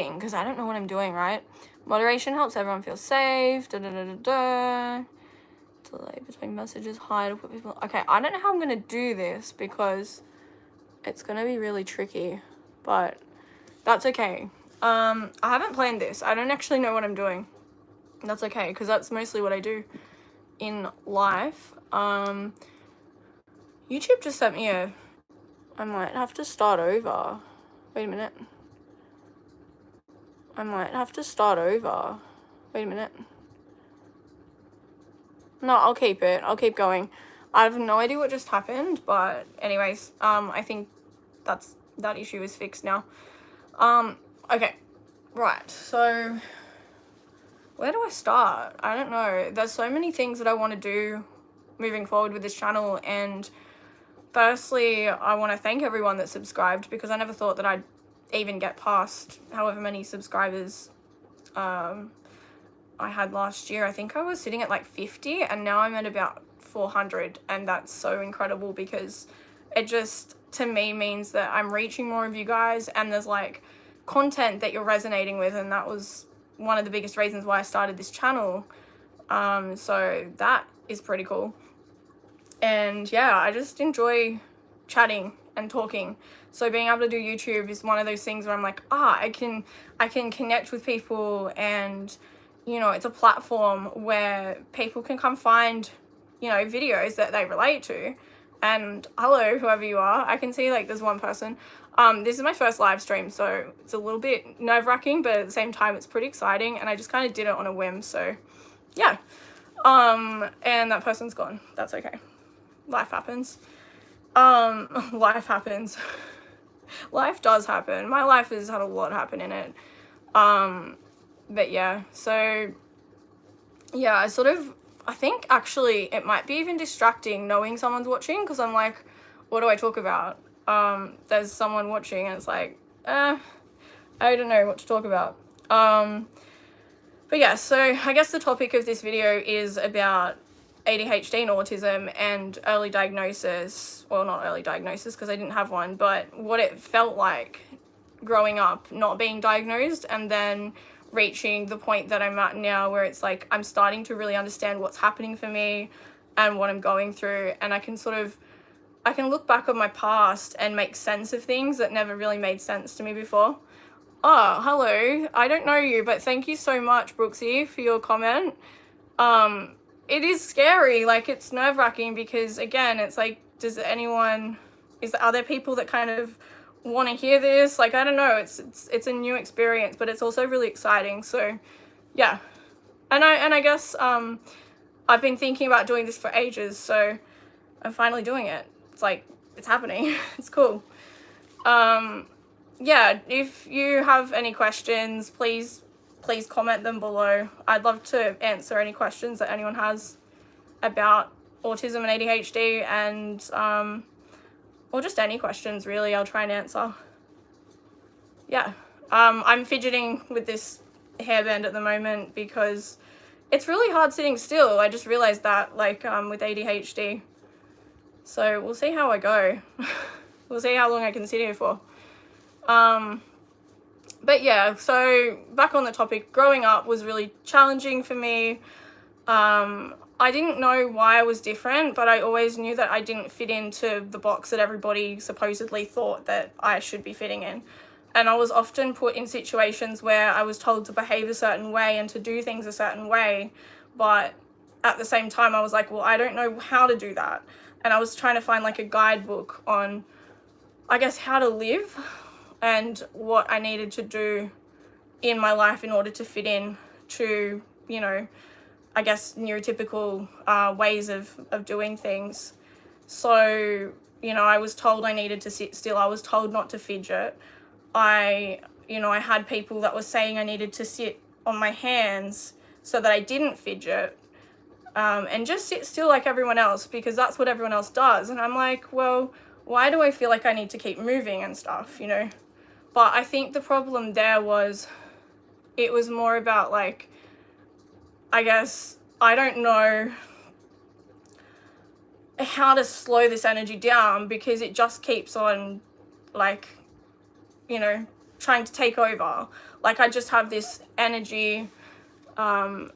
because I don't know what I'm doing, right? Moderation helps everyone feel safe. Delay between messages, hide, put people. Okay, I don't know how I'm gonna do this because it's gonna be really tricky, but that's okay. I haven't planned this. I don't actually know what I'm doing. That's okay, because that's mostly what I do in life. YouTube just sent me I might have to start over. Wait a minute. I might have to start over. Wait a minute. No, I'll keep it. I'll keep going. I have no idea what just happened, but anyways, I think that issue is fixed now. Okay. Right. So where do I start? I don't know. There's so many things that I want to do moving forward with this channel, and firstly, I want to thank everyone that subscribed, because I never thought that I'd even get past however many subscribers I had last year. I think I was sitting at like 50, and now I'm at about 400, and that's so incredible, because it just, to me, means that I'm reaching more of you guys, and there's like content that you're resonating with, and that was one of the biggest reasons why I started this channel. So that is pretty cool. And yeah, I just enjoy chatting and talking. So being able to do YouTube is one of those things where I'm like, I can connect with people, and you know, it's a platform where people can come find, you know, videos that they relate to. And hello, whoever you are. I can see like there's one person. This is my first live stream, so it's a little bit nerve-wracking, but at the same time it's pretty exciting, and I just kind of did it on a whim. So yeah. And that person's gone. That's okay. Life happens. Life happens. Life does happen. My life has had a lot happen in it. But yeah, so yeah, I think actually it might be even distracting knowing someone's watching, because I'm like, what do I talk about? There's someone watching, and it's like, I don't know what to talk about. But yeah, so I guess the topic of this video is about ADHD and autism and early diagnosis. Well, not early diagnosis, because I didn't have one, but what it felt like growing up not being diagnosed, and then reaching the point that I'm at now, where it's like I'm starting to really understand what's happening for me and what I'm going through, and I can look back on my past and make sense of things that never really made sense to me before. Oh, hello. I don't know you, but thank you so much, Brooksy, for your comment. It is scary, like it's nerve-wracking, because again, it's like, are there people that kind of want to hear this? Like, I don't know, it's a new experience, but it's also really exciting. So yeah, and I guess I've been thinking about doing this for ages, so I'm finally doing it. It's like, it's happening. It's cool. Yeah, if you have any questions, please comment them below. I'd love to answer any questions that anyone has about autism and ADHD, and or just any questions really, I'll try and answer. Yeah, I'm fidgeting with this hairband at the moment because it's really hard sitting still. I just realized that, like, with ADHD. So we'll see how I go. We'll see how long I can sit here for. But yeah, so back on the topic, growing up was really challenging for me. I didn't know why I was different, but I always knew that I didn't fit into the box that everybody supposedly thought that I should be fitting in. And I was often put in situations where I was told to behave a certain way and to do things a certain way, but at the same time I was like, well, I don't know how to do that. And I was trying to find like a guidebook on, I guess, how to live and what I needed to do in my life in order to fit in to, you know, I guess neurotypical ways of doing things. So, you know, I was told I needed to sit still. I was told not to fidget. I had people that were saying I needed to sit on my hands so that I didn't fidget, and just sit still like everyone else, because that's what everyone else does. And I'm like, well, why do I feel like I need to keep moving and stuff, you know? But I think the problem there was, it was more about, like, I guess, I don't know how to slow this energy down, because it just keeps on, like, you know, trying to take over. Like, I just have this energy. And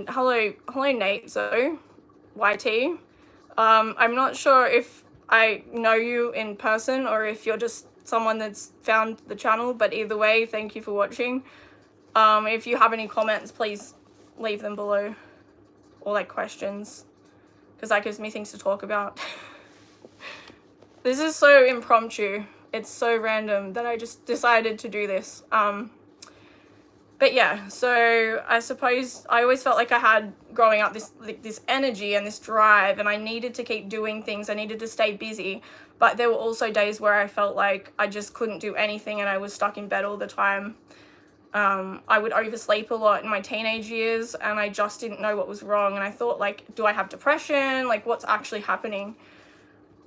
hello Nate, so YT. I'm not sure if I know you in person or if you're just someone that's found the channel, but either way, thank you for watching. If you have any comments, please leave them below, or like questions, because that gives me things to talk about. This is so impromptu. It's so random that I just decided to do this. But yeah, so I suppose I always felt like I had, growing up, this energy and this drive, and I needed to keep doing things. I needed to stay busy. But there were also days where I felt like I just couldn't do anything and I was stuck in bed all the time. I would oversleep a lot in my teenage years, and I just didn't know what was wrong. And I thought, like, do I have depression? Like, what's actually happening?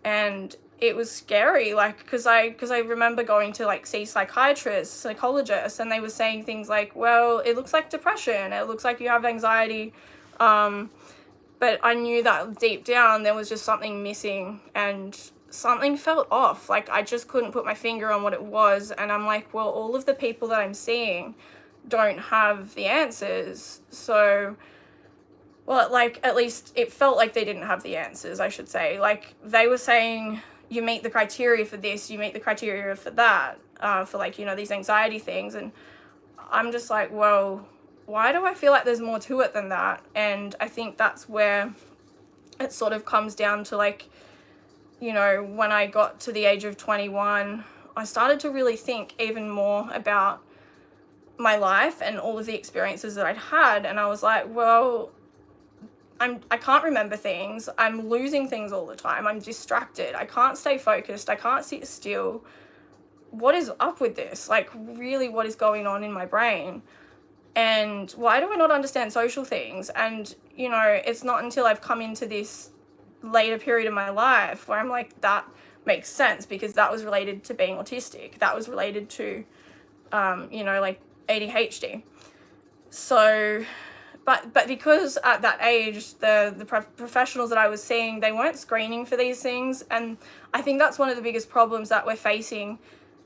And it was scary, like, because I remember going to, like, see psychiatrists, psychologists, and they were saying things like, well, it looks like depression, it looks like you have anxiety, but I knew that deep down there was just something missing, and something felt off. Like, I just couldn't put my finger on what it was, and I'm like, well, all of the people that I'm seeing don't have the answers, so... Well, like, at least it felt like they didn't have the answers, I should say. Like, they were saying, you meet the criteria for this, you meet the criteria for that, for, like, you know, these anxiety things. And I'm just like, well, why do I feel like there's more to it than that? And I think that's where it sort of comes down to, like, you know, when I got to the age of 21, I started to really think even more about my life and all of the experiences that I'd had. And I was like, well... I can't remember things, I'm losing things all the time, I'm distracted, I can't stay focused, I can't sit still. What is up with this? Like, really, what is going on in my brain? And why do I not understand social things? And, you know, it's not until I've come into this later period of my life where I'm like, that makes sense, because that was related to being autistic, that was related to, you know, like ADHD. So... But because at that age, the professionals that I was seeing, they weren't screening for these things. And I think that's one of the biggest problems that we're facing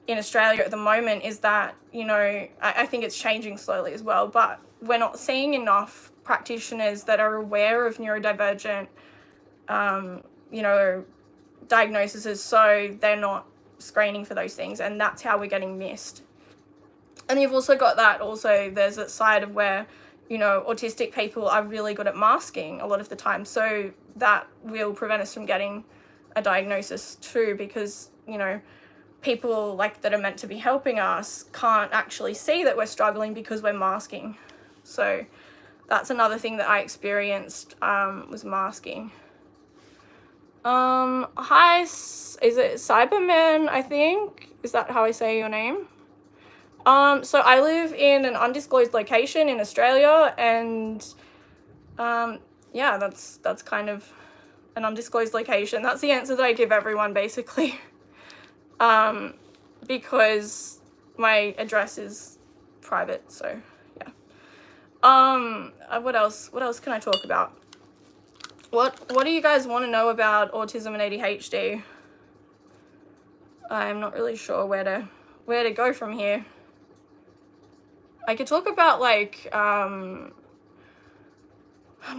in Australia at the moment, is that, you know, I think it's changing slowly as well, but we're not seeing enough practitioners that are aware of neurodivergent, you know, diagnoses, so they're not screening for those things, and that's how we're getting missed. And you've also got that, also there's that side of where, you know, autistic people are really good at masking a lot of the time, so that will prevent us from getting a diagnosis too, because, you know, people like that are meant to be helping us can't actually see that we're struggling because we're masking. So that's another thing that I experienced, was masking. Hi, is it Cyberman, I think? Is that how I say your name? So I live in an undisclosed location in Australia, and, yeah, that's kind of an undisclosed location. That's the answer that I give everyone, basically, because my address is private, so, yeah. What else can I talk about? What do you guys want to know about autism and ADHD? I'm not really sure where to go from here. I could talk about, like, I'm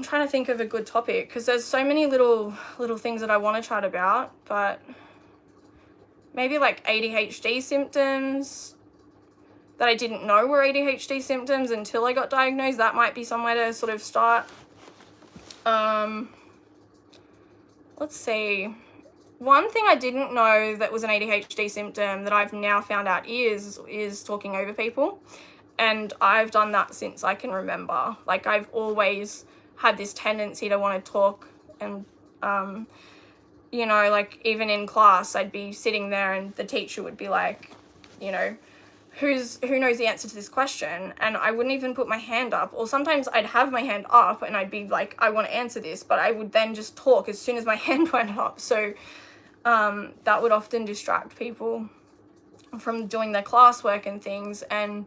trying to think of a good topic, because there's so many little things that I want to chat about, but maybe, like, ADHD symptoms that I didn't know were ADHD symptoms until I got diagnosed. That might be somewhere to sort of start. Let's see. One thing I didn't know that was an ADHD symptom that I've now found out is talking over people. And I've done that since I can remember. Like, I've always had this tendency to want to talk, and, you know, like, even in class, I'd be sitting there and the teacher would be like, you know, who knows the answer to this question? And I wouldn't even put my hand up. Or sometimes I'd have my hand up and I'd be like, I want to answer this, but I would then just talk as soon as my hand went up. So that would often distract people from doing their classwork and things. And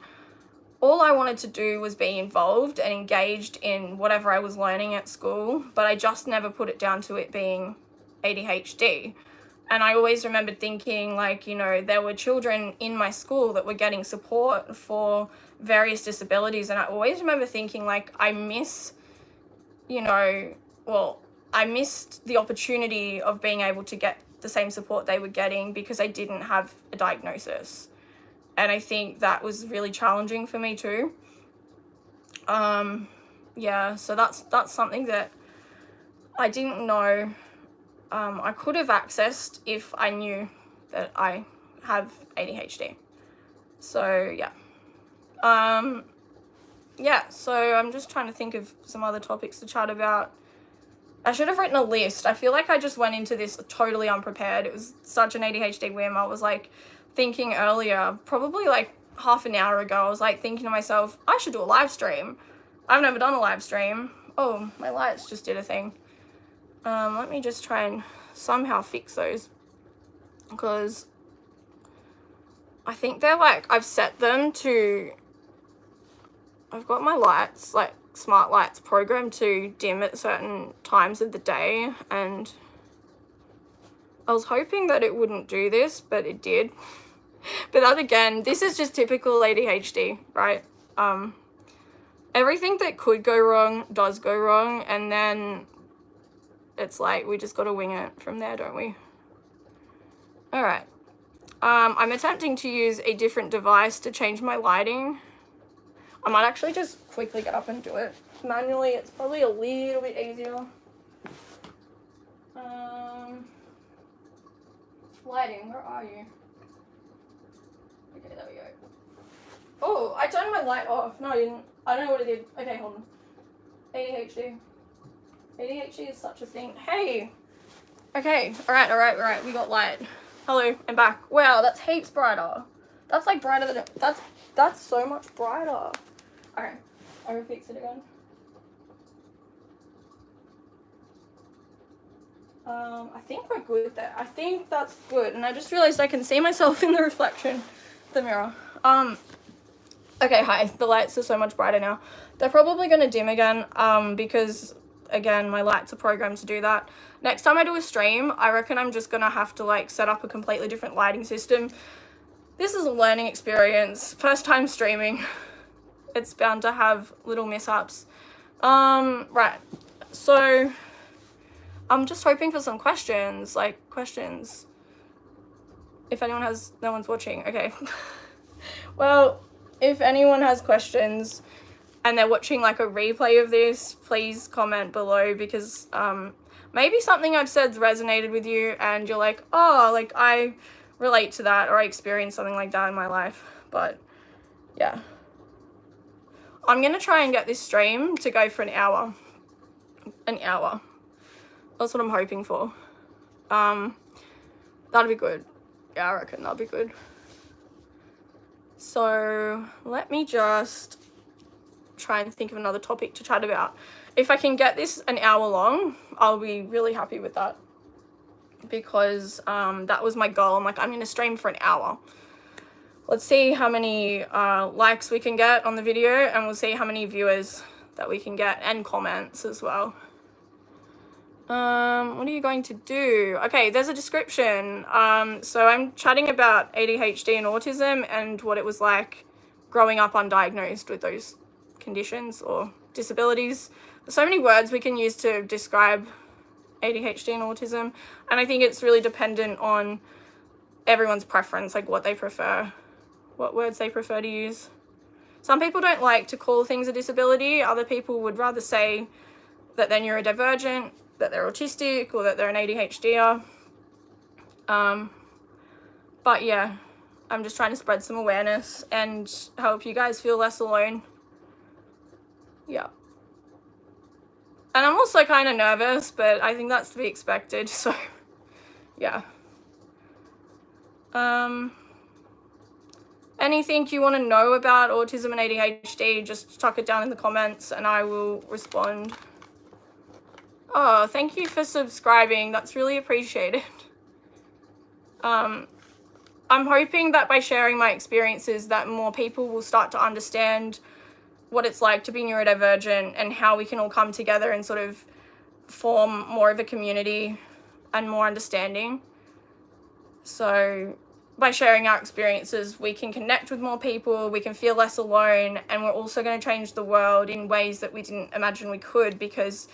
all I wanted to do was be involved and engaged in whatever I was learning at school, but I just never put it down to it being ADHD. And I always remembered thinking, like, you know, there were children in my school that were getting support for various disabilities. And I always remember thinking, like, I miss, I missed the opportunity of being able to get the same support they were getting because I didn't have a diagnosis. And I think that was really challenging for me too. So that's something that I didn't know I could have accessed if I knew that I have ADHD. So so I'm just trying to think of some other topics to chat about. I should have written a list. I feel like I just went into this totally unprepared. It was such an ADHD whim. I was like thinking earlier, probably like half an hour ago, I was like thinking to myself, I should do a live stream. I've never done a live stream. Oh, my lights just did a thing. Let me just try and somehow fix those, because I think they're like, I've set them to, I've got my lights, like smart lights, programmed to dim at certain times of the day, and I was hoping that it wouldn't do this, but it did. But that, again, this is just typical ADHD, right? Everything that could go wrong does go wrong, and then it's like we just got to wing it from there, don't we? All right. I'm attempting to use a different device to change my lighting. I might actually just quickly get up and do it manually. It's probably a little bit easier. Lighting, where are you? Okay, there we go. Oh, I turned my light off. No, I didn't. I don't know what it did. Okay, hold on. ADHD. ADHD is such a thing. Hey! Okay, alright. We got light. Hello, I'm back. Wow, that's heaps brighter. That's like brighter than... That's so much brighter. Okay, I will fix it again. I think we're good there. I think that's good. And I just realized I can see myself in the reflection of the mirror. Okay, hi. The lights are so much brighter now. They're probably going to dim again, because, again, my lights are programmed to do that. Next time I do a stream, I reckon I'm just going to have to, like, set up a completely different lighting system. This is a learning experience. First time streaming. It's bound to have little mishaps. Right. So, I'm just hoping for some questions. If anyone has... No one's watching. Okay. Well, if anyone has questions and they're watching like a replay of this, please comment below, because maybe something I've said's resonated with you and you're like, oh, like I relate to that, or I experienced something like that in my life. But yeah, I'm gonna try and get this stream to go for an hour. That's what I'm hoping for. That'd be good. Yeah, I reckon that'd be good. So let me just try and think of another topic to chat about. If I can get this an hour long, I'll be really happy with that, because that was my goal. I'm like, I'm going to stream for an hour. Let's see how many likes we can get on the video, and we'll see how many viewers that we can get, and comments as well. What are you going to do? Okay, there's a description. So I'm chatting about ADHD and autism and what it was like growing up undiagnosed with those conditions or disabilities. There's so many words we can use to describe ADHD and autism, and I think it's really dependent on everyone's preference, like what they prefer, what words they prefer to use. Some people don't like to call things a disability. Other people would rather say that they're neurodivergent, that they're autistic, or that they're an ADHDer. But yeah, I'm just trying to spread some awareness and help you guys feel less alone. Yeah. And I'm also kind of nervous, but I think that's to be expected, so yeah. Anything you want to know about autism and ADHD, just chuck it down in the comments and I will respond. Oh, thank you for subscribing. That's really appreciated. I'm hoping that by sharing my experiences that more people will start to understand what it's like to be neurodivergent and how we can all come together and sort of form more of a community and more understanding. So by sharing our experiences, we can connect with more people, we can feel less alone, and we're also going to change the world in ways that we didn't imagine we could, because,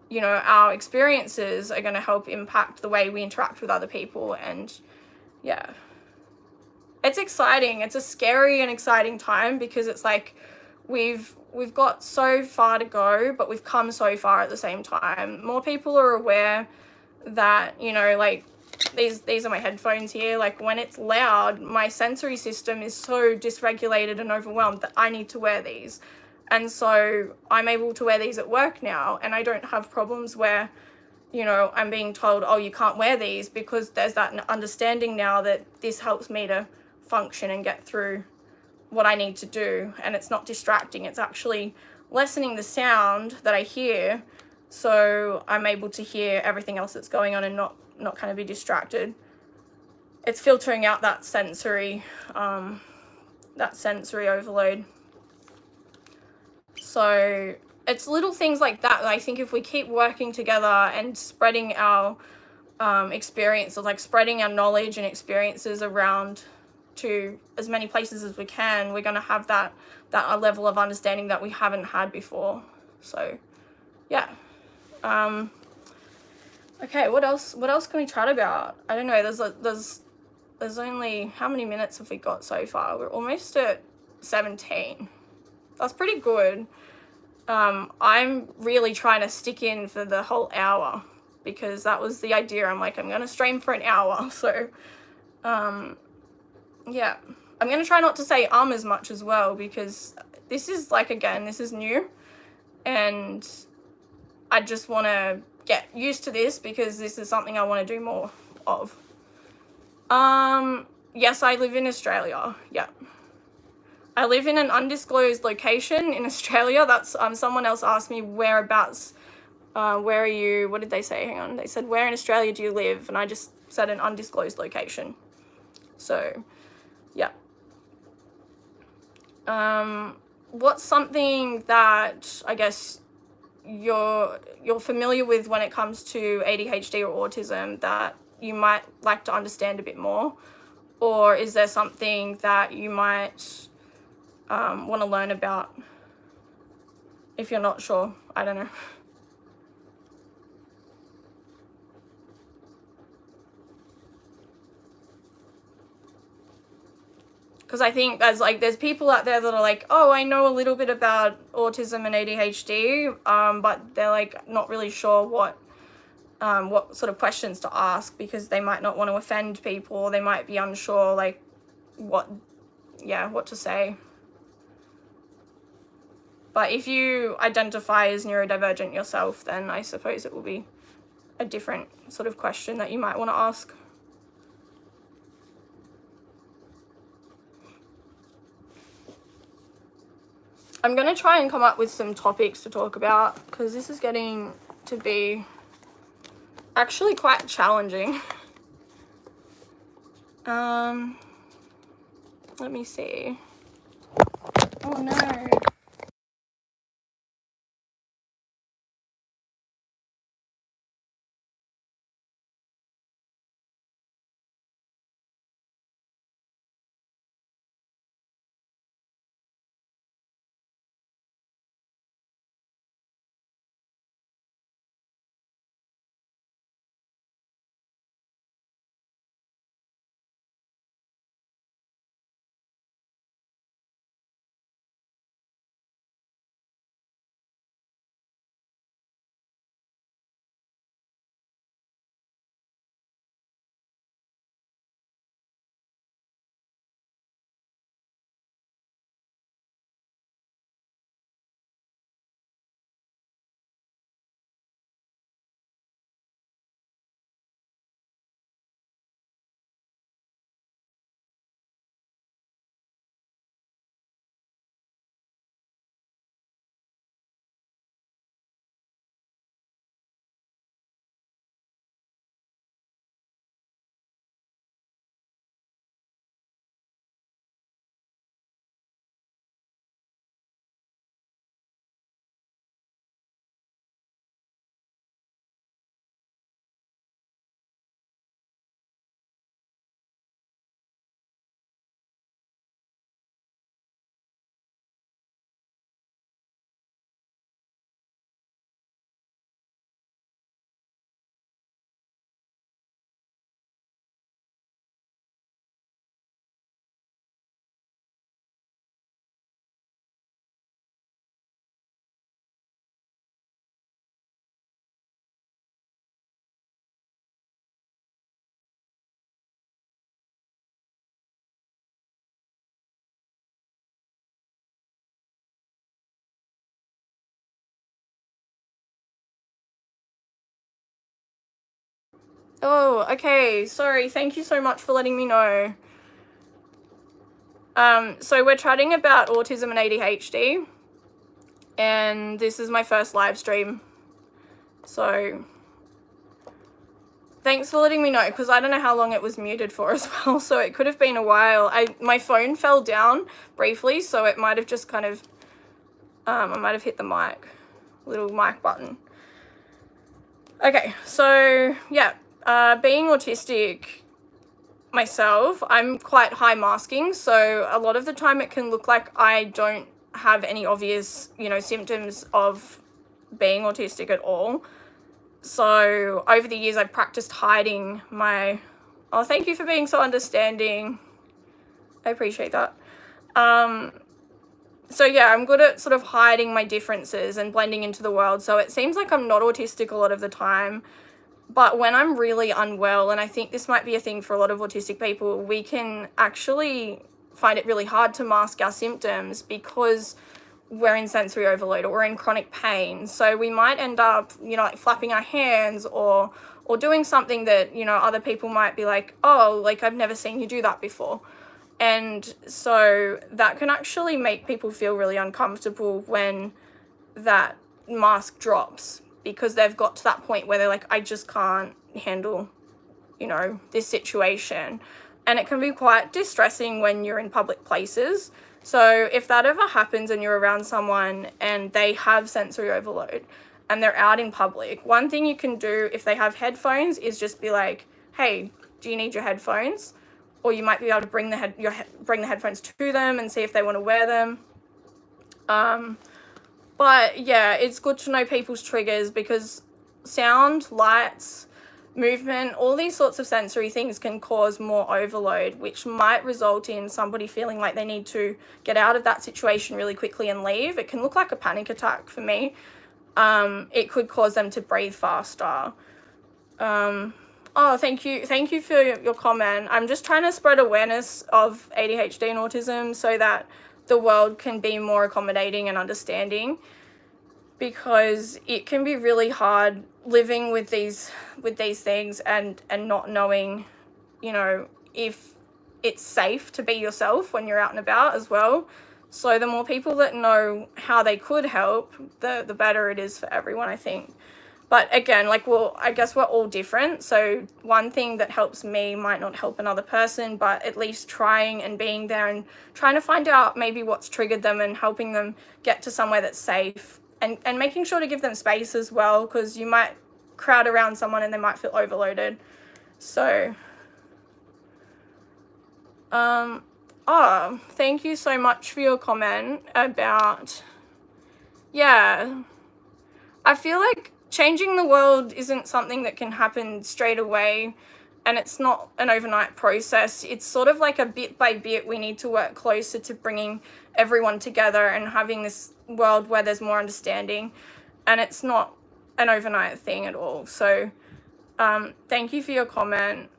you know, our experiences are going to help impact the way we interact with other people. And yeah, it's exciting. It's a scary and exciting time, because it's like we've got so far to go, but we've come so far at the same time. More people are aware that, you know, like, these are my headphones here. Like, when it's loud, my sensory system is so dysregulated and overwhelmed that I need to wear these. And so I'm able to wear these at work now, and I don't have problems where, you know, I'm being told, oh, you can't wear these, because there's that understanding now that this helps me to function and get through what I need to do. And it's not distracting. It's actually lessening the sound that I hear, so I'm able to hear everything else that's going on and not kind of be distracted. It's filtering out that sensory overload. So it's little things like that I think if we keep working together and spreading our experiences, like spreading our knowledge and experiences around to as many places as we can, we're going to have that level of understanding that we haven't had before. So yeah. Okay, what else can we chat about? I don't know, there's only, how many minutes have we got so far? We're almost at 17. That's pretty good. I'm really trying to stick in for the whole hour, because that was the idea. I'm like, I'm going to stream for an hour. So, yeah. I'm going to try not to say as much as well, because this is, like, again, this is new. And I just want to get used to this, because this is something I want to do more of. Yes, I live in Australia. Yeah. I live in an undisclosed location in Australia. That's, someone else asked me whereabouts, where are you, what did they say? Hang on. They said, where in Australia do you live? And I just said an undisclosed location. So, yeah. What's something that I guess you're familiar with when it comes to ADHD or autism that you might like to understand a bit more? Or is there something that you might want to learn about if you're not sure? I don't know. Because I think there's people out there that are like, oh, I know a little bit about autism and ADHD, but they're like not really sure what sort of questions to ask, because they might not want to offend people. They might be unsure, like, what to say. But if you identify as neurodivergent yourself, then I suppose it will be a different sort of question that you might want to ask. I'm going to try and come up with some topics to talk about, because this is getting to be actually quite challenging. Let me see. Oh no. Oh, okay. Sorry. Thank you so much for letting me know. So we're chatting about autism and ADHD, and this is my first live stream. So thanks for letting me know, because I don't know how long it was muted for as well, so it could have been a while. My phone fell down briefly, so it might have just kind of, I might have hit the little mic button. Okay, so yeah, being autistic myself, I'm quite high masking, so a lot of the time it can look like I don't have any obvious, symptoms of being autistic at all. So over the years, I've practiced hiding oh, thank you for being so understanding. I appreciate that. So yeah, I'm good at sort of hiding my differences and blending into the world. So it seems like I'm not autistic a lot of the time. But when I'm really unwell, and I think this might be a thing for a lot of autistic people, we can actually find it really hard to mask our symptoms because we're in sensory overload or we're in chronic pain. So we might end up, like flapping our hands or doing something that, other people might be like, oh, like I've never seen you do that before. And so that can actually make people feel really uncomfortable when that mask drops, because they've got to that point where they're like, I just can't handle, this situation. And it can be quite distressing when you're in public places. So if that ever happens and you're around someone and they have sensory overload and they're out in public, one thing you can do if they have headphones is just be like, hey, do you need your headphones? Or you might be able to bring the headphones to them and see if they want to wear them. But yeah, it's good to know people's triggers, because sound, lights, movement, all these sorts of sensory things can cause more overload, which might result in somebody feeling like they need to get out of that situation really quickly and leave. It can look like a panic attack for me. It could cause them to breathe faster. Oh, thank you for your comment. I'm just trying to spread awareness of ADHD and autism so that the world can be more accommodating and understanding, because it can be really hard living with these things and not knowing, if it's safe to be yourself when you're out and about as well. So the more people that know how they could help, the better it is for everyone, I think. But again, I guess we're all different. So one thing that helps me might not help another person, but at least trying and being there and trying to find out maybe what's triggered them and helping them get to somewhere that's safe, and making sure to give them space as well, because you might crowd around someone and they might feel overloaded. So, thank you so much for your comment about, yeah, I feel like changing the world isn't something that can happen straight away, and it's not an overnight process. It's sort of like a bit by bit, we need to work closer to bringing everyone together and having this world where there's more understanding, and it's not an overnight thing at all. So thank you for your comment.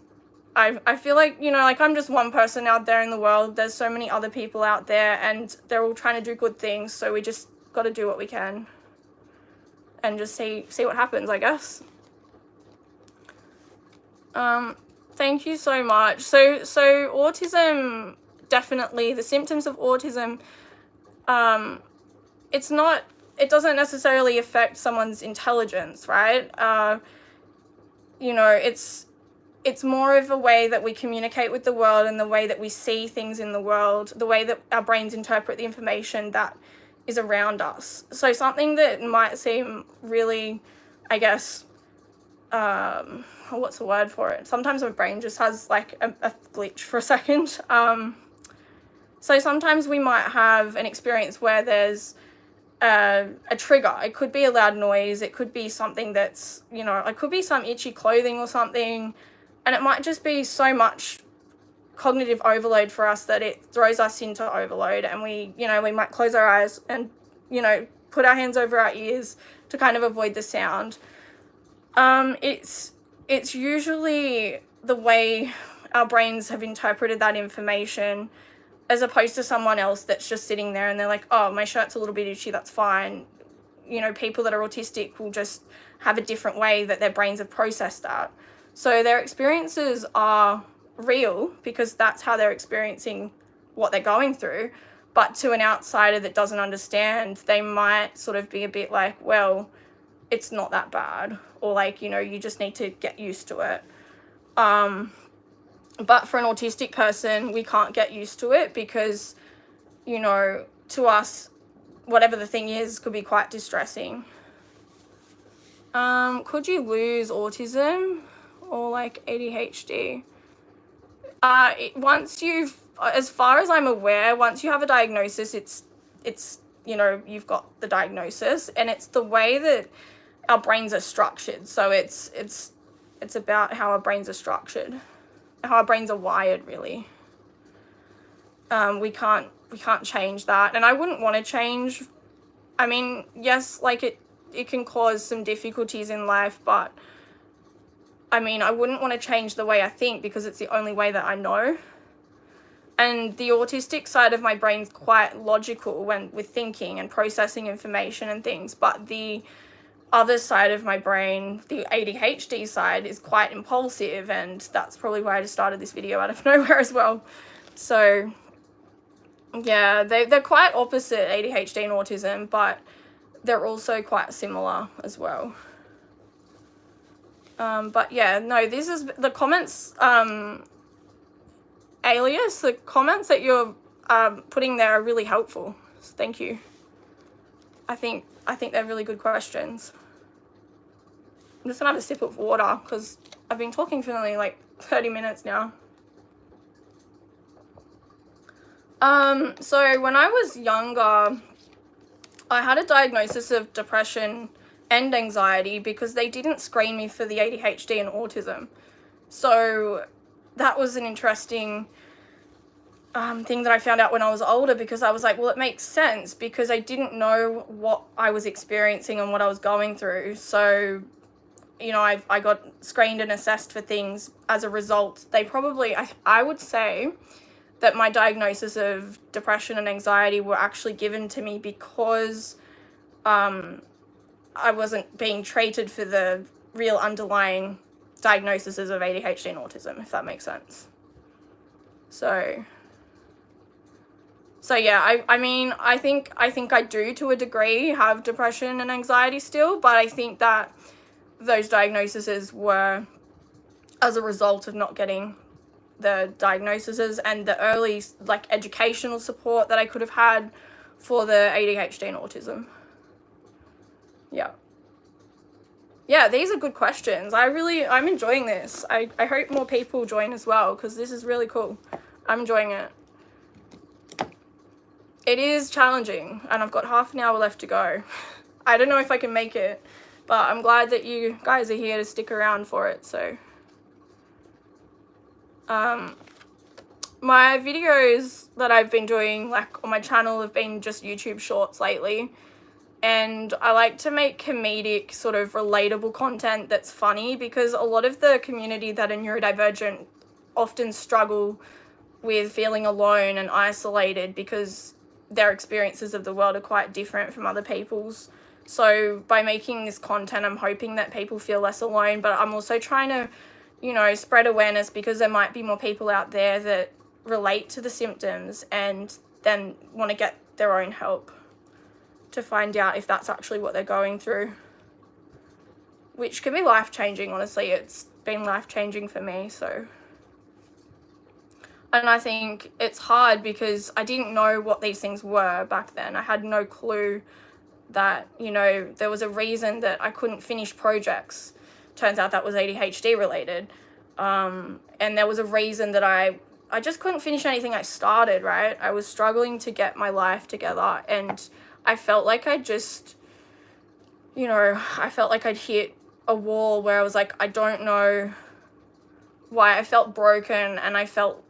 I feel like, I'm just one person out there in the world. There's so many other people out there, and they're all trying to do good things, so we just got to do what we can and just see what happens, I guess. Thank you so much. So autism, definitely, the symptoms of autism, it doesn't necessarily affect someone's intelligence, right? It's more of a way that we communicate with the world and the way that we see things in the world, the way that our brains interpret the information that is around us. So something that might seem really, I guess, what's the word for it? Sometimes my brain just has like a glitch for a second. So sometimes we might have an experience where there's a trigger. It could be a loud noise. It could be something that's, it could be some itchy clothing or something. And it might just be so much cognitive overload for us that it throws us into overload, and we might close our eyes and, put our hands over our ears to kind of avoid the sound. It's usually the way our brains have interpreted that information, as opposed to someone else that's just sitting there and they're like, oh, my shirt's a little bit itchy, that's fine. People that are autistic will just have a different way that their brains have processed that. So their experiences are real because that's how they're experiencing what they're going through. But to an outsider that doesn't understand, they might sort of be a bit like, well, it's not that bad, or like, you know, you just need to get used to it. But for an autistic person, we can't get used to it because, you know, to us, whatever the thing is could be quite distressing. Could you lose autism or like ADHD? Once you've, as far as I'm aware, once you have a diagnosis, it's you know, you've got the diagnosis, and it's the way that our brains are structured. So it's about how our brains are structured, how our brains are wired, really. We can't change that, and I wouldn't want to change. I mean, yes, like it can cause some difficulties in life, but I mean, I wouldn't want to change the way I think because it's the only way that I know. And the autistic side of my brain's quite logical with thinking and processing information and things, but the other side of my brain, the ADHD side, is quite impulsive, and that's probably why I just started this video out of nowhere as well. So yeah, they're quite opposite, ADHD and autism, but they're also quite similar as well. But yeah, no, this is the comments, Alias, the comments that you're putting there are really helpful. So thank you. I think they're really good questions. I'm just gonna have a sip of water because I've been talking for nearly like 30 minutes now. So when I was younger, I had a diagnosis of depression and anxiety because they didn't screen me for the ADHD and autism. So that was an interesting thing that I found out when I was older, because I was like, well, it makes sense because I didn't know what I was experiencing and what I was going through. So, you know, I got screened and assessed for things as a result. They probably, I would say that my diagnosis of depression and anxiety were actually given to me because I wasn't being treated for the real underlying diagnoses of ADHD and autism, if that makes sense. So yeah, I mean, I think I do to a degree have depression and anxiety still, but I think that those diagnoses were as a result of not getting the diagnoses and the early like educational support that I could have had for the ADHD and autism. Yeah, these are good questions. I'm enjoying this. I hope more people join as well, because this is really cool. I'm enjoying it. It is challenging, and I've got half an hour left to go. I don't know if I can make it, but I'm glad that you guys are here to stick around for it. So my videos that I've been doing like on my channel have been just YouTube shorts lately, and I like to make comedic, sort of relatable content that's funny, because a lot of the community that are neurodivergent often struggle with feeling alone and isolated because their experiences of the world are quite different from other people's. So by making this content, I'm hoping that people feel less alone, but I'm also trying to, you know, spread awareness, because there might be more people out there that relate to the symptoms and then want to get their own help to find out if that's actually what they're going through, which can be life-changing. Honestly, it's been life-changing for me. So, and I think it's hard because I didn't know what these things were back then. I had no clue that, you know, there was a reason that I couldn't finish projects. Turns out that was ADHD related. And there was a reason that I just couldn't finish anything I started, right? I was struggling to get my life together, and I felt like I just, you know, I felt like I'd hit a wall where I was like, I don't know why. I felt broken, and I felt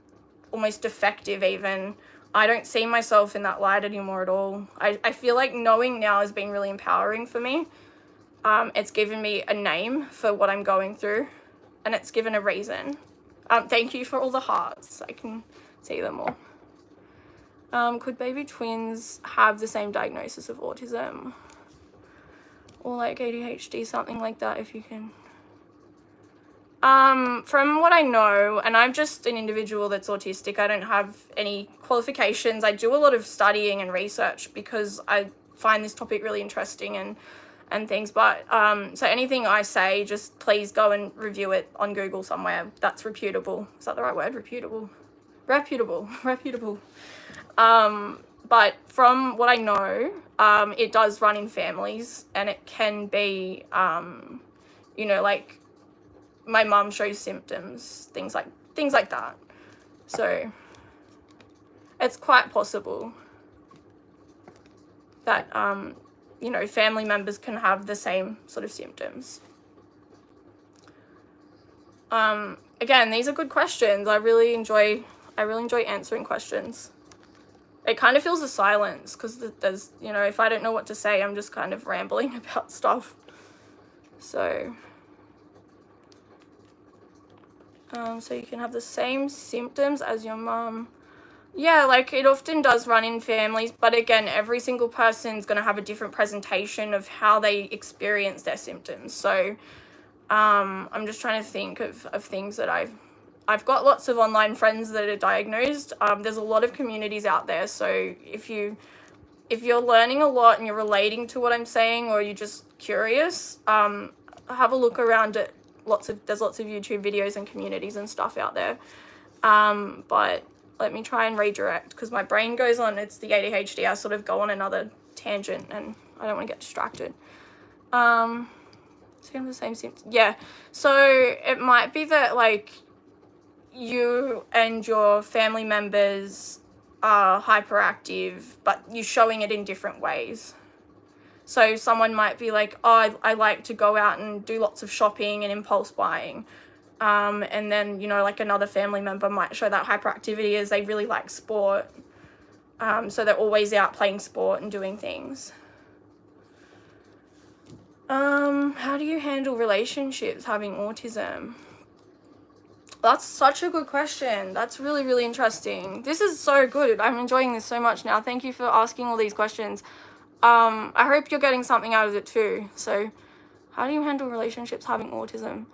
almost defective even. I don't see myself in that light anymore at all. I feel like knowing now has been really empowering for me. It's given me a name for what I'm going through, and it's given a reason. Thank you for all the hearts. I can see them all. Could baby twins have the same diagnosis of autism or like ADHD, something like that, if you can? From what I know, and I'm just an individual that's autistic, I don't have any qualifications. I do a lot of studying and research because I find this topic really interesting and things. But so anything I say, just please go and review it on Google somewhere that's reputable. Is that the right word? Reputable. But from what I know, it does run in families, and it can be, you know, like my mum shows symptoms, things like that. So it's quite possible that, you know, family members can have the same sort of symptoms. Again, these are good questions. I really enjoy answering questions. It kind of feels a silence because there's, you know, if I don't know what to say, I'm just kind of rambling about stuff. So, so you can have the same symptoms as your mum. Yeah, like it often does run in families, but again, every single person's going to have a different presentation of how they experience their symptoms. So, I'm just trying to think of things that I've got lots of online friends that are diagnosed. There's a lot of communities out there. So if you're learning a lot and you're relating to what I'm saying, or you're just curious, have a look around at there's lots of YouTube videos and communities and stuff out there. But let me try and redirect because my brain goes on. It's the ADHD. I sort of go on another tangent and I don't want to get distracted. So you have the same symptoms. Yeah. So it might be that like you and your family members are hyperactive, but you're showing it in different ways. So someone might be like, oh, I like to go out and do lots of shopping and impulse buying. And then, you know, like another family member might show that hyperactivity as they really like sport. So they're always out playing sport and doing things. How do you handle relationships having autism? That's such a good question. That's really, really interesting. This is so good. I'm enjoying this so much now. Thank you for asking all these questions. I hope you're getting something out of it too. So, how do you handle relationships having autism?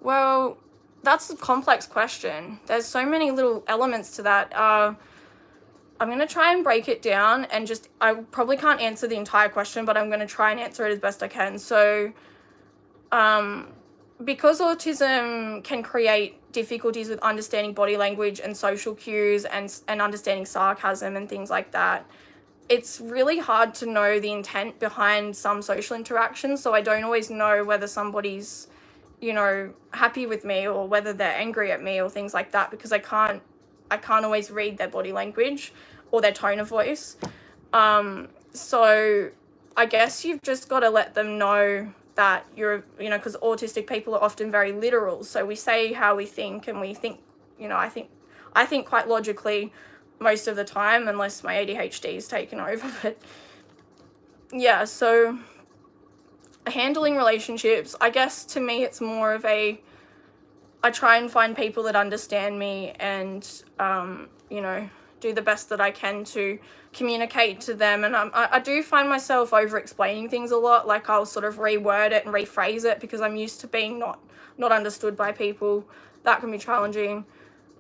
Well, that's a complex question. There's so many little elements to that. I'm going to try and break it down and I probably can't answer the entire question, but I'm going to try and answer it as best I can. So, because autism can create difficulties with understanding body language and social cues and understanding sarcasm and things like that, it's really hard to know the intent behind some social interactions. So I don't always know whether somebody's, you know, happy with me or whether they're angry at me or things like that, because I can't always read their body language or their tone of voice. So I guess you've just got to let them know that you're, you know, because autistic people are often very literal. So we say how we think, and we think, you know, I think quite logically most of the time, unless my ADHD is taken over. But yeah, so handling relationships, I guess to me it's more of I try and find people that understand me and, you know, do the best that I can to communicate to them. And I do find myself over explaining things a lot. Like I'll sort of reword it and rephrase it because I'm used to being not understood by people. That can be challenging.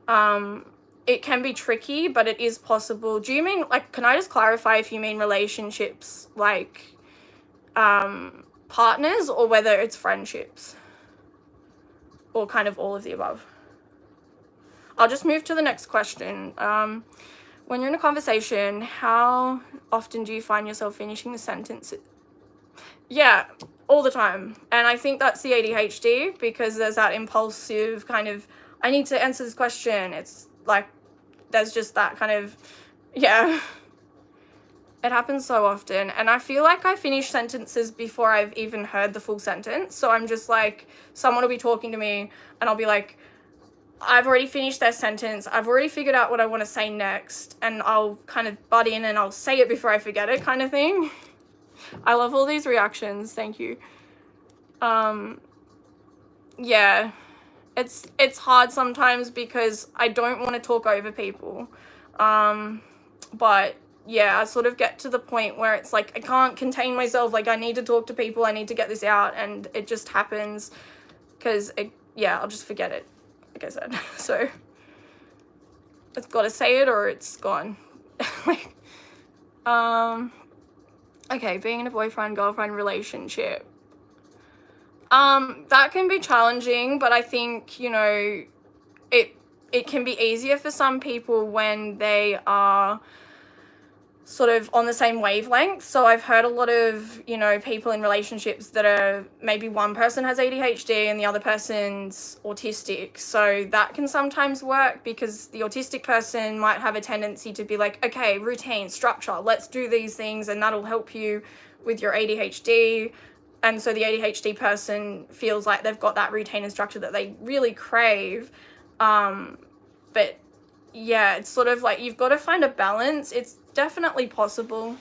It can be tricky, but it is possible. Do you mean, like, can I just clarify if you mean relationships like partners, or whether it's friendships, or kind of all of the above? I'll just move to the next question. When you're in a conversation, how often do you find yourself finishing the sentence? Yeah, all the time. And I think that's the ADHD, because there's that impulsive kind of, I need to answer this question. It's like, there's just that kind of, yeah. It happens so often. And I feel like I finish sentences before I've even heard the full sentence. So I'm just like, someone will be talking to me and I'll be like, I've already finished their sentence. I've already figured out what I want to say next. And I'll kind of butt in and I'll say it before I forget it, kind of thing. I love all these reactions. Thank you. Yeah. It's hard sometimes because I don't want to talk over people. But yeah, I sort of get to the point where it's like, I can't contain myself. Like, I need to talk to people. I need to get this out. And it just happens because yeah, I'll just forget it, like I said. So I've got to say it or it's gone. Like, okay, being in a boyfriend-girlfriend relationship. That can be challenging, but I think, you know, it can be easier for some people when they are sort of on the same wavelength. So I've heard a lot of, you know, people in relationships that are maybe one person has ADHD and the other person's autistic. So that can sometimes work because the autistic person might have a tendency to be like, okay, routine, structure, let's do these things and that'll help you with your ADHD. And so the ADHD person feels like they've got that routine and structure that they really crave. But yeah, it's sort of like you've got to find a balance. It's definitely possible.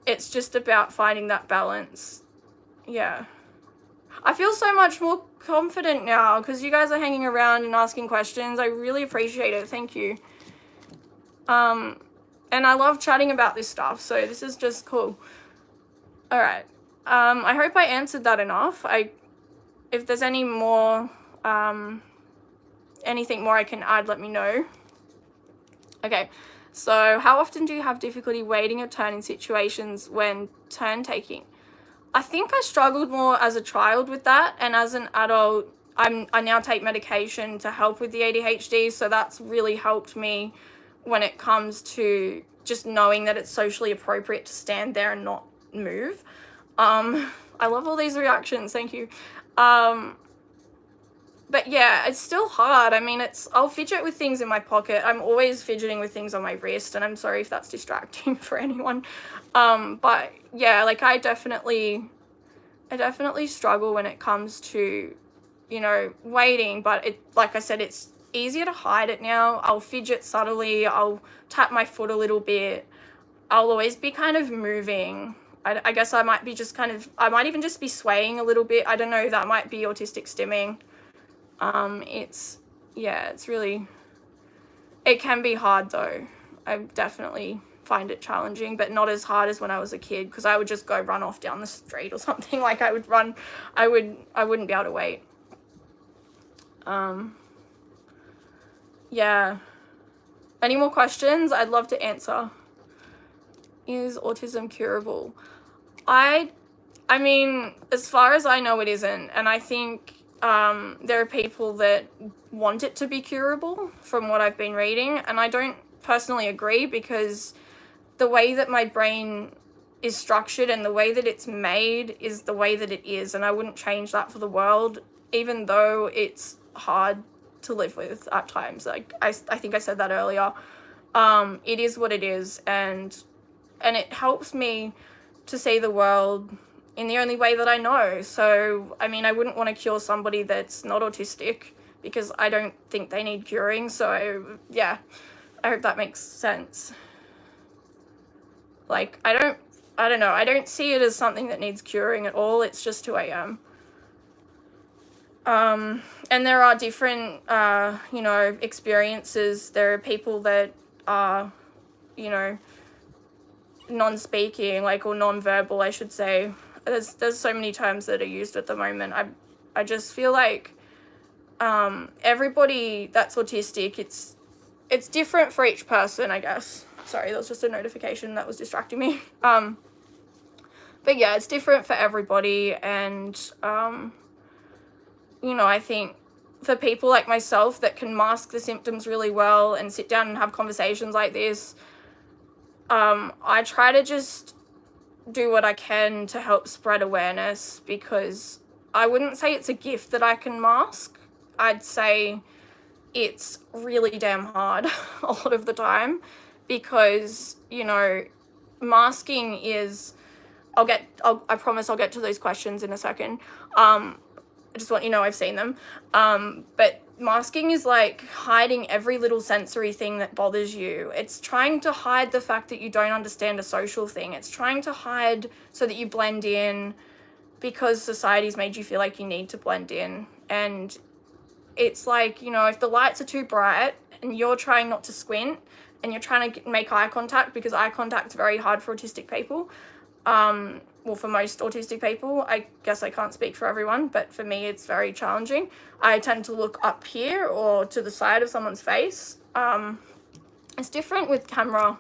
It's just about finding that balance. Yeah. I feel so much more confident now because you guys are hanging around and asking questions. I really appreciate it. Thank you. And I love chatting about this stuff, so this is just cool. All right. I hope I answered that enough. If there's any more, anything more I can add, let me know. Okay. So how often do you have difficulty waiting your turn in situations when turn taking? I think I struggled more as a child with that, and as an adult, I now take medication to help with the ADHD, so that's really helped me when it comes to just knowing that it's socially appropriate to stand there and not move. I love all these reactions, thank you. But yeah, it's still hard. I mean, I'll fidget with things in my pocket. I'm always fidgeting with things on my wrist, and I'm sorry if that's distracting for anyone. But yeah, like I definitely struggle when it comes to, you know, waiting, but like I said, it's easier to hide it now. I'll fidget subtly. I'll tap my foot a little bit. I'll always be kind of moving. I guess I might be just I might even just be swaying a little bit. I don't know, that might be autistic stimming. It's really, it can be hard though. I definitely find it challenging, but not as hard as when I was a kid, because I would just go run off down the street or something. Like I wouldn't be able to wait. Yeah. Any more questions? I'd love to answer. Is autism curable? I mean, as far as I know, it isn't. And I think there are people that want it to be curable from what I've been reading. And I don't personally agree, because the way that my brain is structured and the way that it's made is the way that it is. And I wouldn't change that for the world, even though it's hard to live with at times. Like I think I said that earlier. It is what it is. And it helps me to see the world in the only way that I know. So, I mean, I wouldn't want to cure somebody that's not autistic, because I don't think they need curing. So, yeah, I hope that makes sense. Like, I don't know. I don't see it as something that needs curing at all. It's just who I am. And there are different, you know, experiences. There are people that are, you know, non-speaking, like, or non-verbal, I should say. There's so many terms that are used at the moment. I just feel like everybody that's autistic, it's different for each person, I guess. Sorry, that was just a notification that was distracting me. But yeah, it's different for everybody, and you know, I think for people like myself that can mask the symptoms really well and sit down and have conversations like this, I try to just do what I can to help spread awareness, because I wouldn't say it's a gift that I can mask. I'd say it's really damn hard a lot of the time, because, you know, masking is, I promise I'll get to those questions in a second. I just want you to know I've seen them. But masking is like hiding every little sensory thing that bothers you. It's trying to hide the fact that you don't understand a social thing. It's trying to hide so that you blend in, because society's made you feel like you need to blend in. And it's like, you know, if the lights are too bright and you're trying not to squint and you're trying to make eye contact, because eye contact's very hard for autistic people, Well, for most autistic people, I guess I can't speak for everyone, but for me, it's very challenging. I tend to look up here or to the side of someone's face. It's different with camera.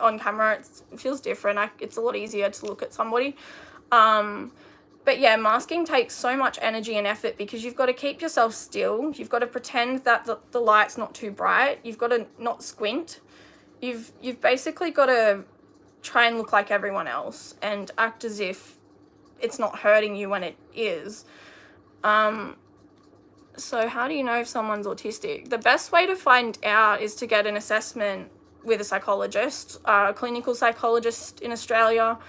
On camera, it feels different. It's a lot easier to look at somebody. But yeah, masking takes so much energy and effort because you've got to keep yourself still. You've got to pretend that the light's not too bright. You've got to not squint. You've basically got to try and look like everyone else and act as if it's not hurting you when it is. So how do you know if someone's autistic? The best way to find out is to get an assessment with a psychologist. A clinical psychologist in Australia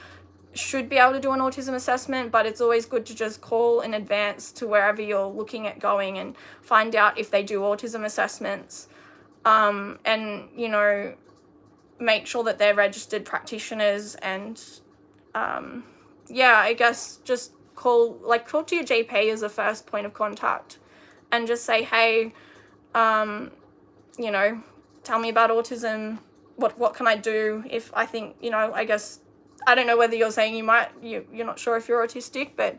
should be able to do an autism assessment, but it's always good to just call in advance to wherever you're looking at going and find out if they do autism assessments. And, you know, make sure that they're registered practitioners and, yeah, I guess just talk to your GP as a first point of contact and just say, hey, you know, tell me about autism. What can I do if I think, you know, I guess, I don't know whether you're saying you're not sure if you're autistic, but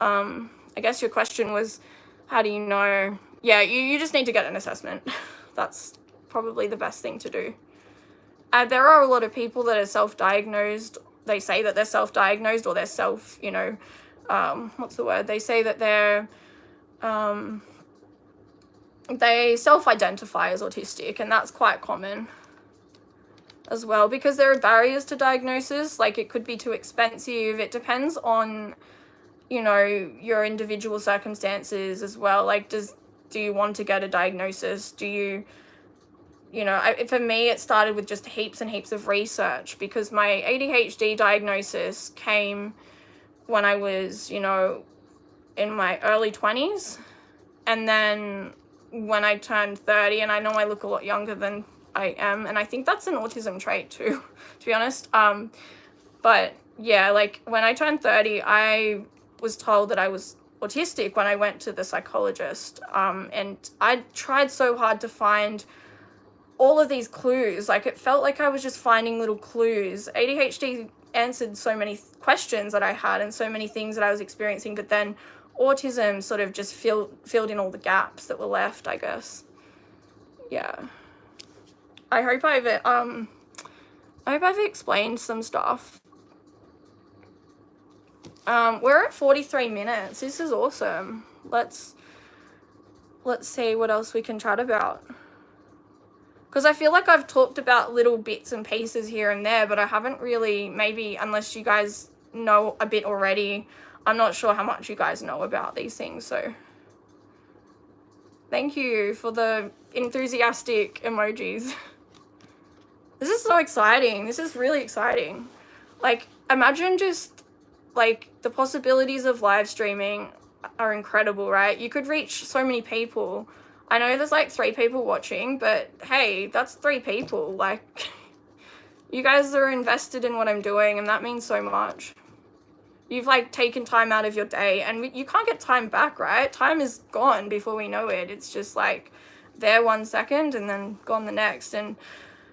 I guess your question was, how do you know? Yeah, you just need to get an assessment. That's probably the best thing to do. There are a lot of people that are self-diagnosed. They say that they're self-diagnosed or they're you know, what's the word? They say that they self-identify as autistic, and that's quite common as well because there are barriers to diagnosis. Like, it could be too expensive. It depends on, you know, your individual circumstances as well. Like, do you want to get a diagnosis? Do you know, for me, it started with just heaps and heaps of research because my ADHD diagnosis came when I was, you know, in my early 20s. And then when I turned 30, and I know I look a lot younger than I am, and I think that's an autism trait too, to be honest. But yeah, like when I turned 30, I was told that I was autistic when I went to the psychologist. And I tried so hard to find all of these clues. Like, it felt like I was just finding little clues. ADHD answered so many questions that I had and so many things that I was experiencing, but then autism sort of just filled in all the gaps that were left, I guess. Yeah. I hope I've explained some stuff. We're at 43 minutes. This is awesome. Let's see what else we can chat about. Because I feel like I've talked about little bits and pieces here and there, but I haven't really, maybe unless you guys know a bit already, I'm not sure how much you guys know about these things. So thank you for the enthusiastic emojis. This is so exciting. This is really exciting. Like, imagine just, like, the possibilities of live streaming are incredible, right? You could reach so many people. I know there's like 3 people watching, but hey, that's 3 people. Like, you guys are invested in what I'm doing, and that means so much. You've like taken time out of your day, and you can't get time back, right? Time is gone before we know it. It's just like there 1 second and then gone the next. And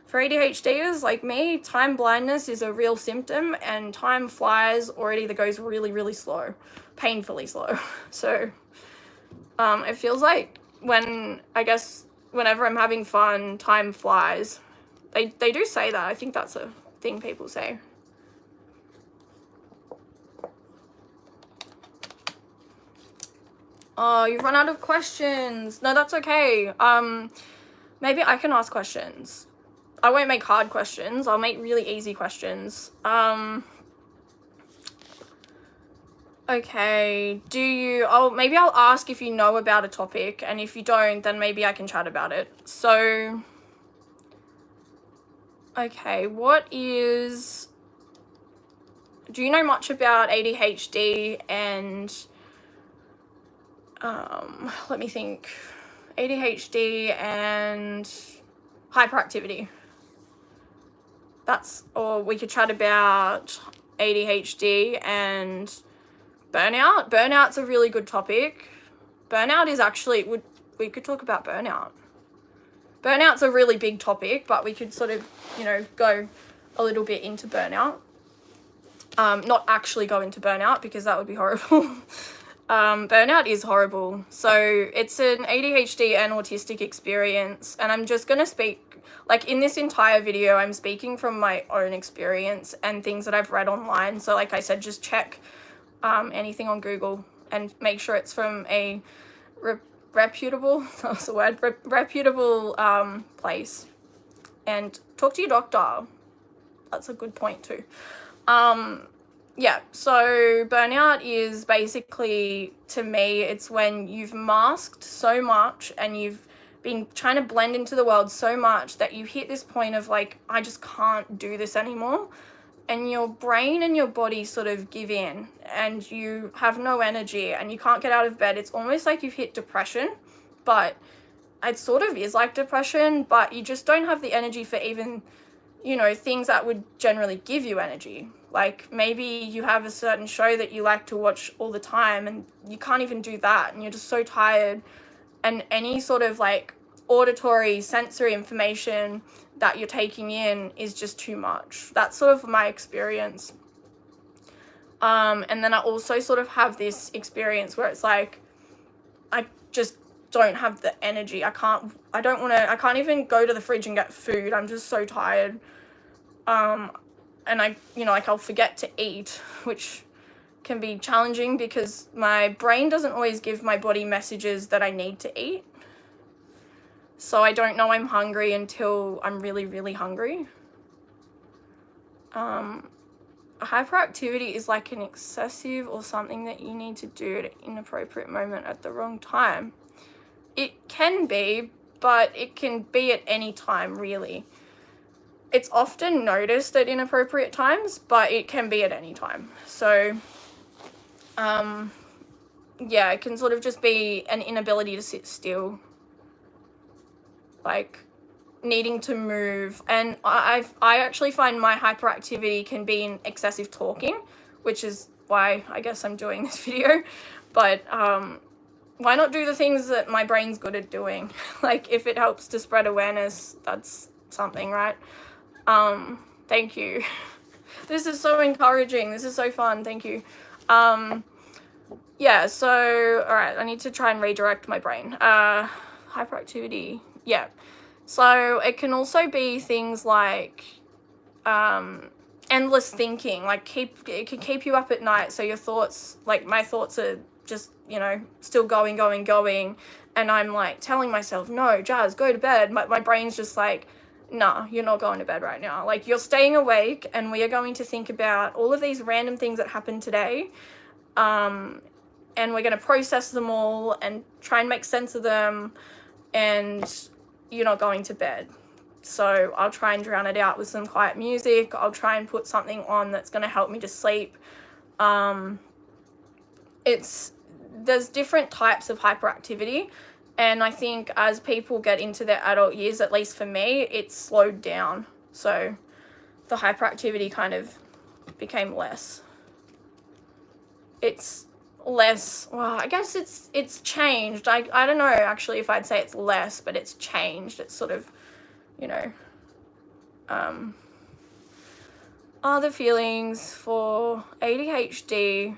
for ADHDers like me, time blindness is a real symptom, and time flies, or it either goes really, really slow, painfully slow. So it feels like whenever I'm having fun, time flies. They do say that. I think that's a thing people say. Oh, you've run out of questions. No, that's okay. Maybe I can ask questions. I won't make hard questions. I'll make really easy questions. Okay, maybe I'll ask if you know about a topic, and if you don't, then maybe I can chat about it. So, okay, do you know much about ADHD and, let me think, ADHD and hyperactivity? Or we could chat about ADHD and burnout. Burnout's a really good topic. Burnout is actually, we could talk about burnout. Burnout's a really big topic, but we could sort of, go a little bit into burnout. not actually go into burnout, because that would be horrible. Burnout is horrible. So it's an ADHD and autistic experience, and I'm just going to speak, like in this entire video, I'm speaking from my own experience and things that I've read online. So like I said, just check anything on Google and make sure it's from a reputable, that's the word, reputable place, and talk to your doctor. That's a good point too. Yeah, so burnout is basically, to me, it's when you've masked so much and you've been trying to blend into the world so much that you hit this point of like, I just can't do this anymore. And your brain and your body sort of give in, and you have no energy and you can't get out of bed. It's almost like you've hit depression, but it sort of is like depression, but you just don't have the energy for even, you know, things that would generally give you energy. Like maybe you have a certain show that you like to watch all the time and you can't even do that, and you're just so tired, and any sort of like auditory, sensory information that you're taking in is just too much. That's sort of my experience. And then I also sort of have this experience where it's like, I just don't have the energy. I can't even go to the fridge and get food. I'm just so tired. And I, you know, like I'll forget to eat, which can be challenging because my brain doesn't always give my body messages that I need to eat. So I don't know I'm hungry until I'm really, really hungry. Hyperactivity is like an excessive or something that you need to do at an inappropriate moment at the wrong time. It can be, but it can be at any time, really. It's often noticed at inappropriate times, but it can be at any time. So, yeah, it can sort of just be an inability to sit still, like needing to move. And I actually find my hyperactivity can be in excessive talking, which is why I guess I'm doing this video. But why not do the things that my brain's good at doing? Like if it helps to spread awareness, that's something, right? Thank you. This is so encouraging. This is so fun. Thank you. Yeah, so, all right, I need to try and redirect my brain. Hyperactivity. Yeah. So it can also be things like, endless thinking, like it can keep you up at night. So your thoughts, like my thoughts are just, you know, still going. And I'm like telling myself, no, Jazz, go to bed. My brain's just like, nah, you're not going to bed right now. Like you're staying awake and we are going to think about all of these random things that happened today. And we're going to process them all and try and make sense of them. And you're not going to bed. So I'll try and drown it out with some quiet music. I'll try and put something on that's going to help me to sleep. There's different types of hyperactivity. And I think as people get into their adult years, at least for me, it's slowed down. So the hyperactivity kind of became less. It's less, well, I guess it's changed. I don't know actually if I'd say it's less, but it's changed. It's sort of, you know, other feelings for ADHD.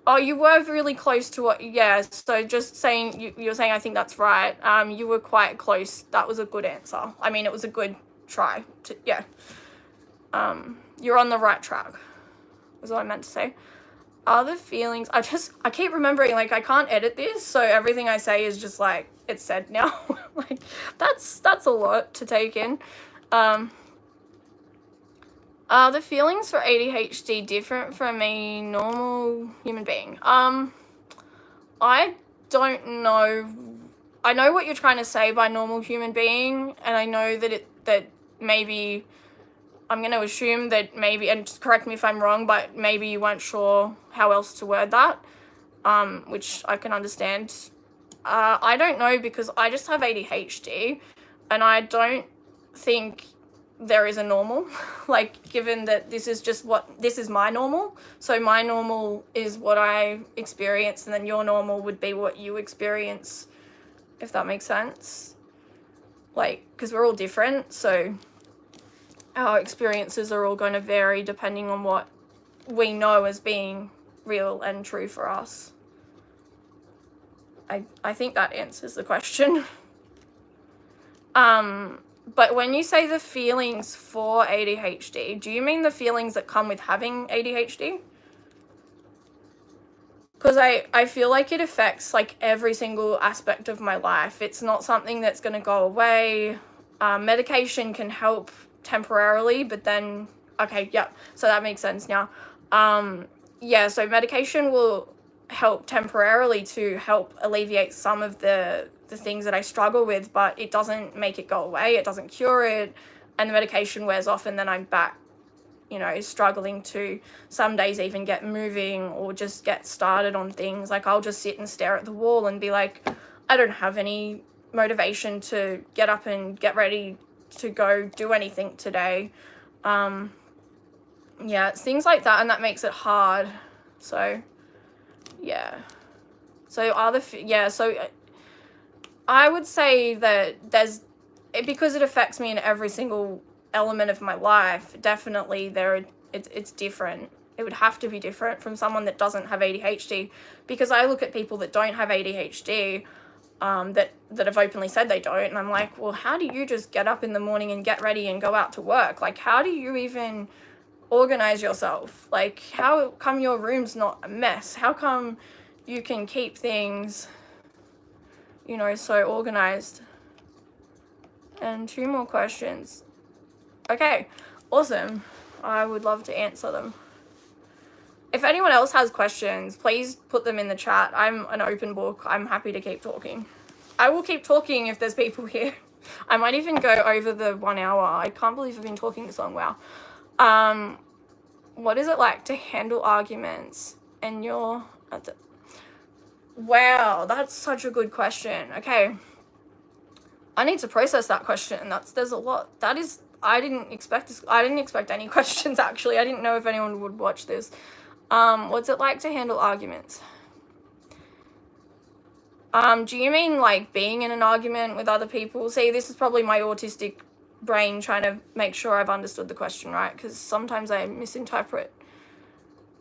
Oh, you were really close to what, yeah, so just saying, you're saying I think that's right. You were quite close. That was a good answer. I mean, it was a good try. Yeah. You're on the right track, is what I meant to say. Other feelings, I keep remembering, like, I can't edit this, so everything I say is just, like, it's said now. Like, that's a lot to take in. The feelings for ADHD different from a normal human being? I don't know. I know what you're trying to say by normal human being, and I know that maybe, I'm going to assume that maybe, and correct me if I'm wrong, but maybe you weren't sure how else to word that, which I can understand. I don't know, because I just have ADHD, and I don't think there is a normal, like, given that this is my normal. So my normal is what I experience, and then your normal would be what you experience, if that makes sense. Like, because we're all different, so our experiences are all going to vary depending on what we know as being real and true for us. I think that answers the question. But when you say the feelings for ADHD, do you mean the feelings that come with having ADHD? Because I feel like it affects like every single aspect of my life. It's not something that's going to go away. Medication can help temporarily, but then, okay, yeah, so that makes sense now. Yeah, so medication will help temporarily to help alleviate some of the things that I struggle with, but it doesn't make it go away. It doesn't cure it, and the medication wears off, and then I'm back, you know, struggling to some days even get moving or just get started on things. Like I'll just sit and stare at the wall and be like, I don't have any motivation to get up and get ready to go do anything today. Yeah, it's things like that, and that makes it hard. So yeah, so I would say that because it affects me in every single element of my life, definitely it's different. It would have to be different from someone that doesn't have ADHD, because I look at people that don't have ADHD, that have openly said they don't, and I'm like, well, how do you just get up in the morning and get ready and go out to work? Like, how do you even organize yourself? Like, how come your room's not a mess? How come you can keep things, you know, so organized? And 2 more questions. Okay, awesome. I would love to answer them. If anyone else has questions, please put them in the chat. I'm an open book. I'm happy to keep talking. I will keep talking if there's people here. I might even go over the 1 hour. I can't believe I've been talking this long. Wow. What is it like to handle arguments and you're at the... Wow, that's such a good question. Okay. I need to process that question. There's a lot. I didn't expect this. I didn't expect any questions, actually. I didn't know if anyone would watch this. What's it like to handle arguments? Do you mean like being in an argument with other people? See, this is probably my autistic brain trying to make sure I've understood the question right, because sometimes I misinterpret.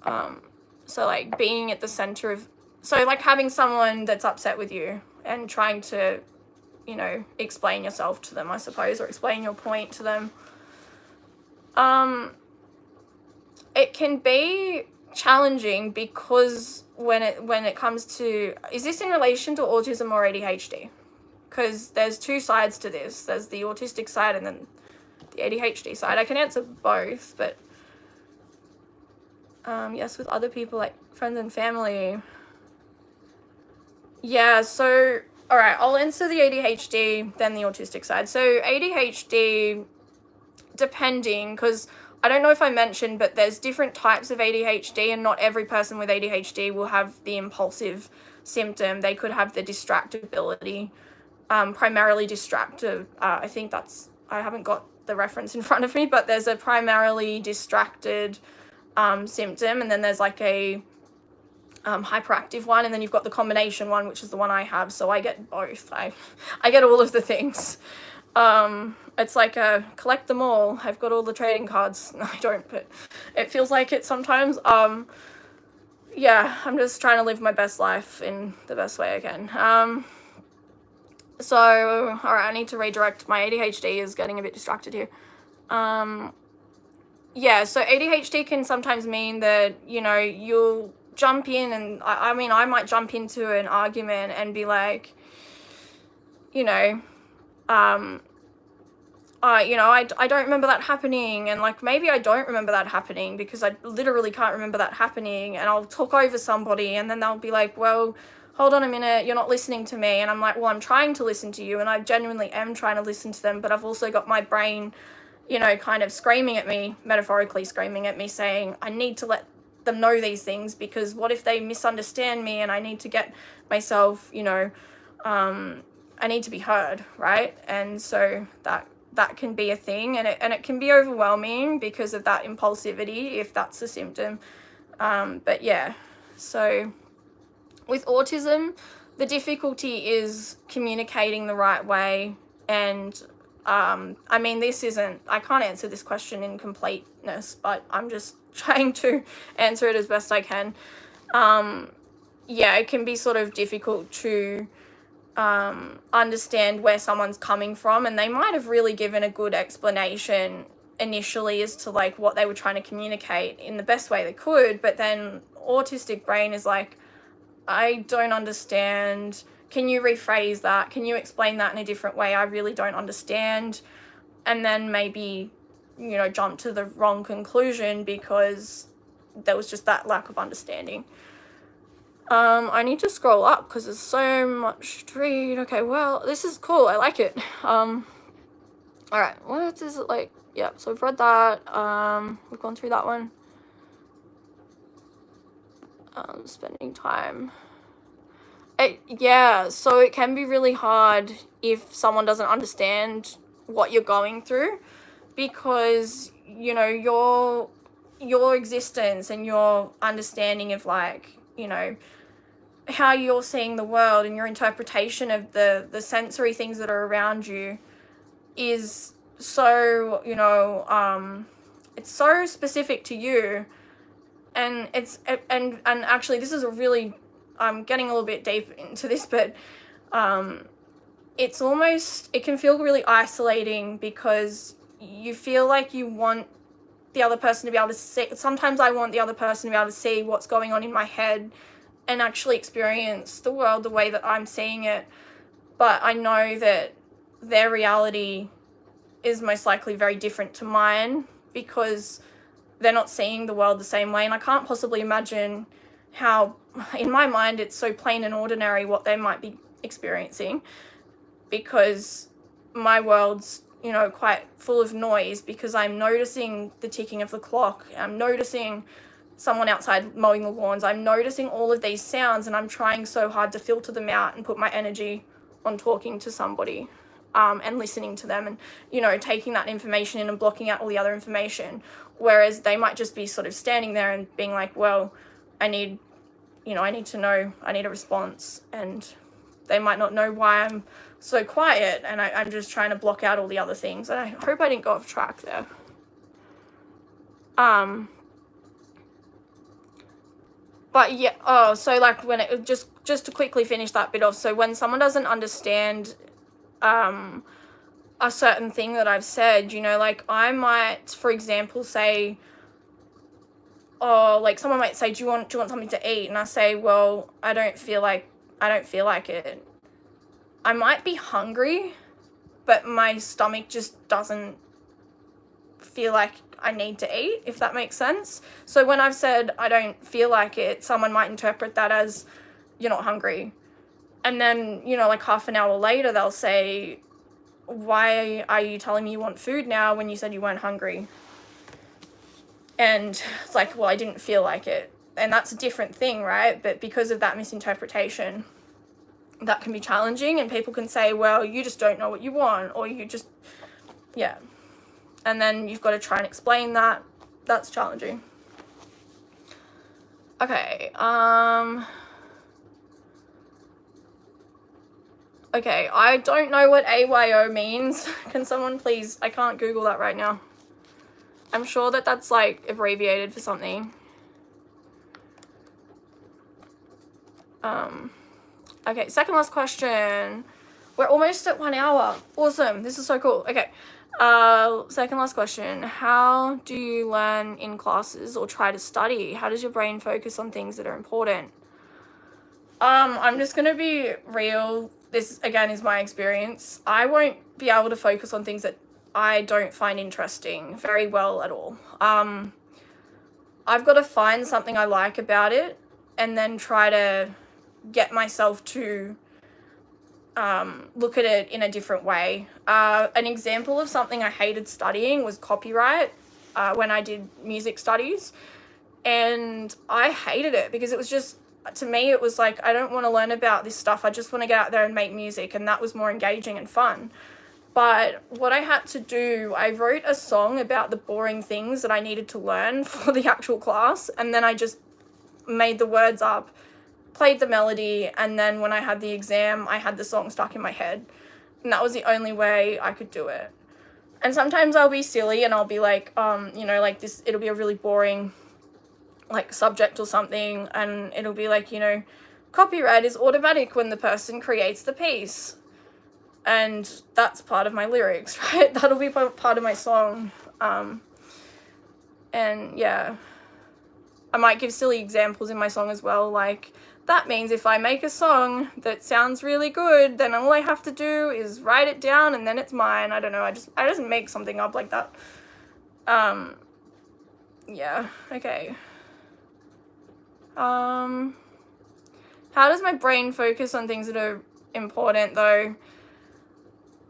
So like being at the center of, so like having someone that's upset with you and trying to, you know, explain yourself to them, I suppose, or explain your point to them. It can be challenging because when it comes to, is this in relation to autism or ADHD? Because there's 2 sides to this. There's the autistic side and then the ADHD side. I can answer both, but yes, with other people like friends and family. Yeah, so all right, I'll answer the ADHD, then the autistic side. So ADHD, depending, because I don't know if I mentioned, but there's different types of ADHD, and not every person with ADHD will have the impulsive symptom. They could have the distractibility, primarily distracted. I think I haven't got the reference in front of me, but there's a primarily distracted symptom, and then there's like a hyperactive one, and then you've got the combination one, which is the one I have. So I get both. I get all of the things. It's like a collect them all. I've got all the trading cards. No, I don't, but it feels like it sometimes. Yeah, I'm just trying to live my best life in the best way I can. So, all right, I need to redirect. My ADHD is getting a bit distracted here. Yeah, so ADHD can sometimes mean that, you know, you'll jump in, and I mean, I might jump into an argument and be like, you know, I don't remember that happening, and like maybe I don't remember that happening because I literally can't remember that happening, and I'll talk over somebody, and then they'll be like, well, hold on a minute, you're not listening to me. And I'm like, well, I'm trying to listen to you, and I genuinely am trying to listen to them, but I've also got my brain, you know, kind of screaming at me, metaphorically screaming at me, saying I need to let them know these things, because what if they misunderstand me, and I need to get myself, you know, I need to be heard, right? And so that can be a thing, and it can be overwhelming because of that impulsivity, if that's a symptom. But yeah, so with autism, the difficulty is communicating the right way and I mean, I can't answer this question in completeness, but I'm just trying to answer it as best I can. Yeah, it can be sort of difficult to understand where someone's coming from, and they might have really given a good explanation initially as to like what they were trying to communicate in the best way they could, but then autistic brain is like, I don't understand. Can you rephrase that? Can you explain that in a different way? I really don't understand. And then maybe, jump to the wrong conclusion because there was just that lack of understanding. I need to scroll up because there's so much to read. Okay, well, this is cool. I like it. All right, what is it like? Yeah, so I've read that. We've gone through that one. Spending time. Yeah, so it can be really hard if someone doesn't understand what you're going through, because, your existence and your understanding of like, how you're seeing the world and your interpretation of the sensory things that are around you is so, it's so specific to you. And and actually this is a really, I'm getting a little bit deep into this, but it can feel really isolating because you feel like you want the other person to be able to see. Sometimes I want the other person to be able to see what's going on in my head and actually experience the world the way that I'm seeing it. But I know that their reality is most likely very different to mine because they're not seeing the world the same way. And I can't possibly imagine how, in my mind, it's so plain and ordinary what they might be experiencing, because my world's, quite full of noise because I'm noticing the ticking of the clock. I'm noticing someone outside mowing the lawns. I'm noticing all of these sounds, and I'm trying so hard to filter them out and put my energy on talking to somebody and listening to them and, taking that information in and blocking out all the other information. Whereas they might just be sort of standing there and being like, well, I need to know, I need a response. And they might not know why I'm so quiet, and I'm just trying to block out all the other things. And I hope I didn't go off track there. But yeah, so like when it just to quickly finish that bit off. So when someone doesn't understand a certain thing that I've said, like I might, for example, say, like someone might say, do you want something to eat? And I say, well, I don't feel like it. I might be hungry, but my stomach just doesn't feel like I need to eat, if that makes sense. So when I've said I don't feel like it, someone might interpret that as you're not hungry. And then, like half an hour later, they'll say, why are you telling me you want food now when you said you weren't hungry? And it's like, well, I didn't feel like it. And that's a different thing, right? But because of that misinterpretation, that can be challenging, and people can say, well, you just don't know what you want, or you just, yeah. And then you've got to try and explain that. That's challenging. Okay, okay, I don't know what AYO means. Can someone please, I can't Google that right now. I'm sure that that's like abbreviated for something. Okay, second last question. We're almost at 1 hour. Awesome, this is so cool. Okay, second last question. How do you learn in classes or try to study? How does your brain focus on things that are important? I'm just gonna be real. This, again, is my experience. I won't be able to focus on things that I don't find interesting very well at all. I've got to find something I like about it and then try to get myself to look at it in a different way. An example of something I hated studying was copyright when I did music studies. And I hated it because it was just, to me, it was like, I don't want to learn about this stuff. I just want to get out there and make music. And that was more engaging and fun. But what I had to do, I wrote a song about the boring things that I needed to learn for the actual class. And then I just made the words up, played the melody, and then when I had the exam, I had the song stuck in my head. And that was the only way I could do it. And sometimes I'll be silly and I'll be like, you know, like this, it'll be a really boring like subject or something, and it'll be like, you know, copyright is automatic when the person creates the piece. And that's part of my lyrics, right? That'll be part of my song. And yeah, I might give silly examples in my song as well, like, that means if I make a song that sounds really good, then all I have to do is write it down and then it's mine. I don't know, I just make something up like that. Yeah, okay. How does my brain focus on things that are important though?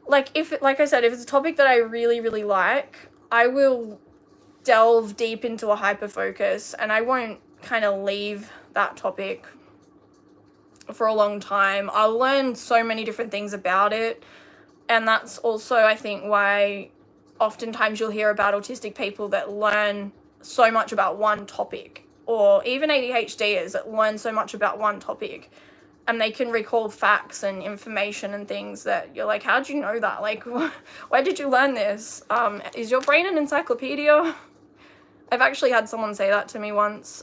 Like I said, if it's a topic that I really, really like, I will delve deep into a hyper focus and I won't kind of leave that topic for a long time. I'll learn so many different things about it, and that's also, I think, why oftentimes you'll hear about autistic people that learn so much about one topic, or even ADHDers that learn so much about one topic, and they can recall facts and information and things that you're like, how'd you know that? Like, where did you learn this? Is your brain an encyclopedia? I've actually had someone say that to me once.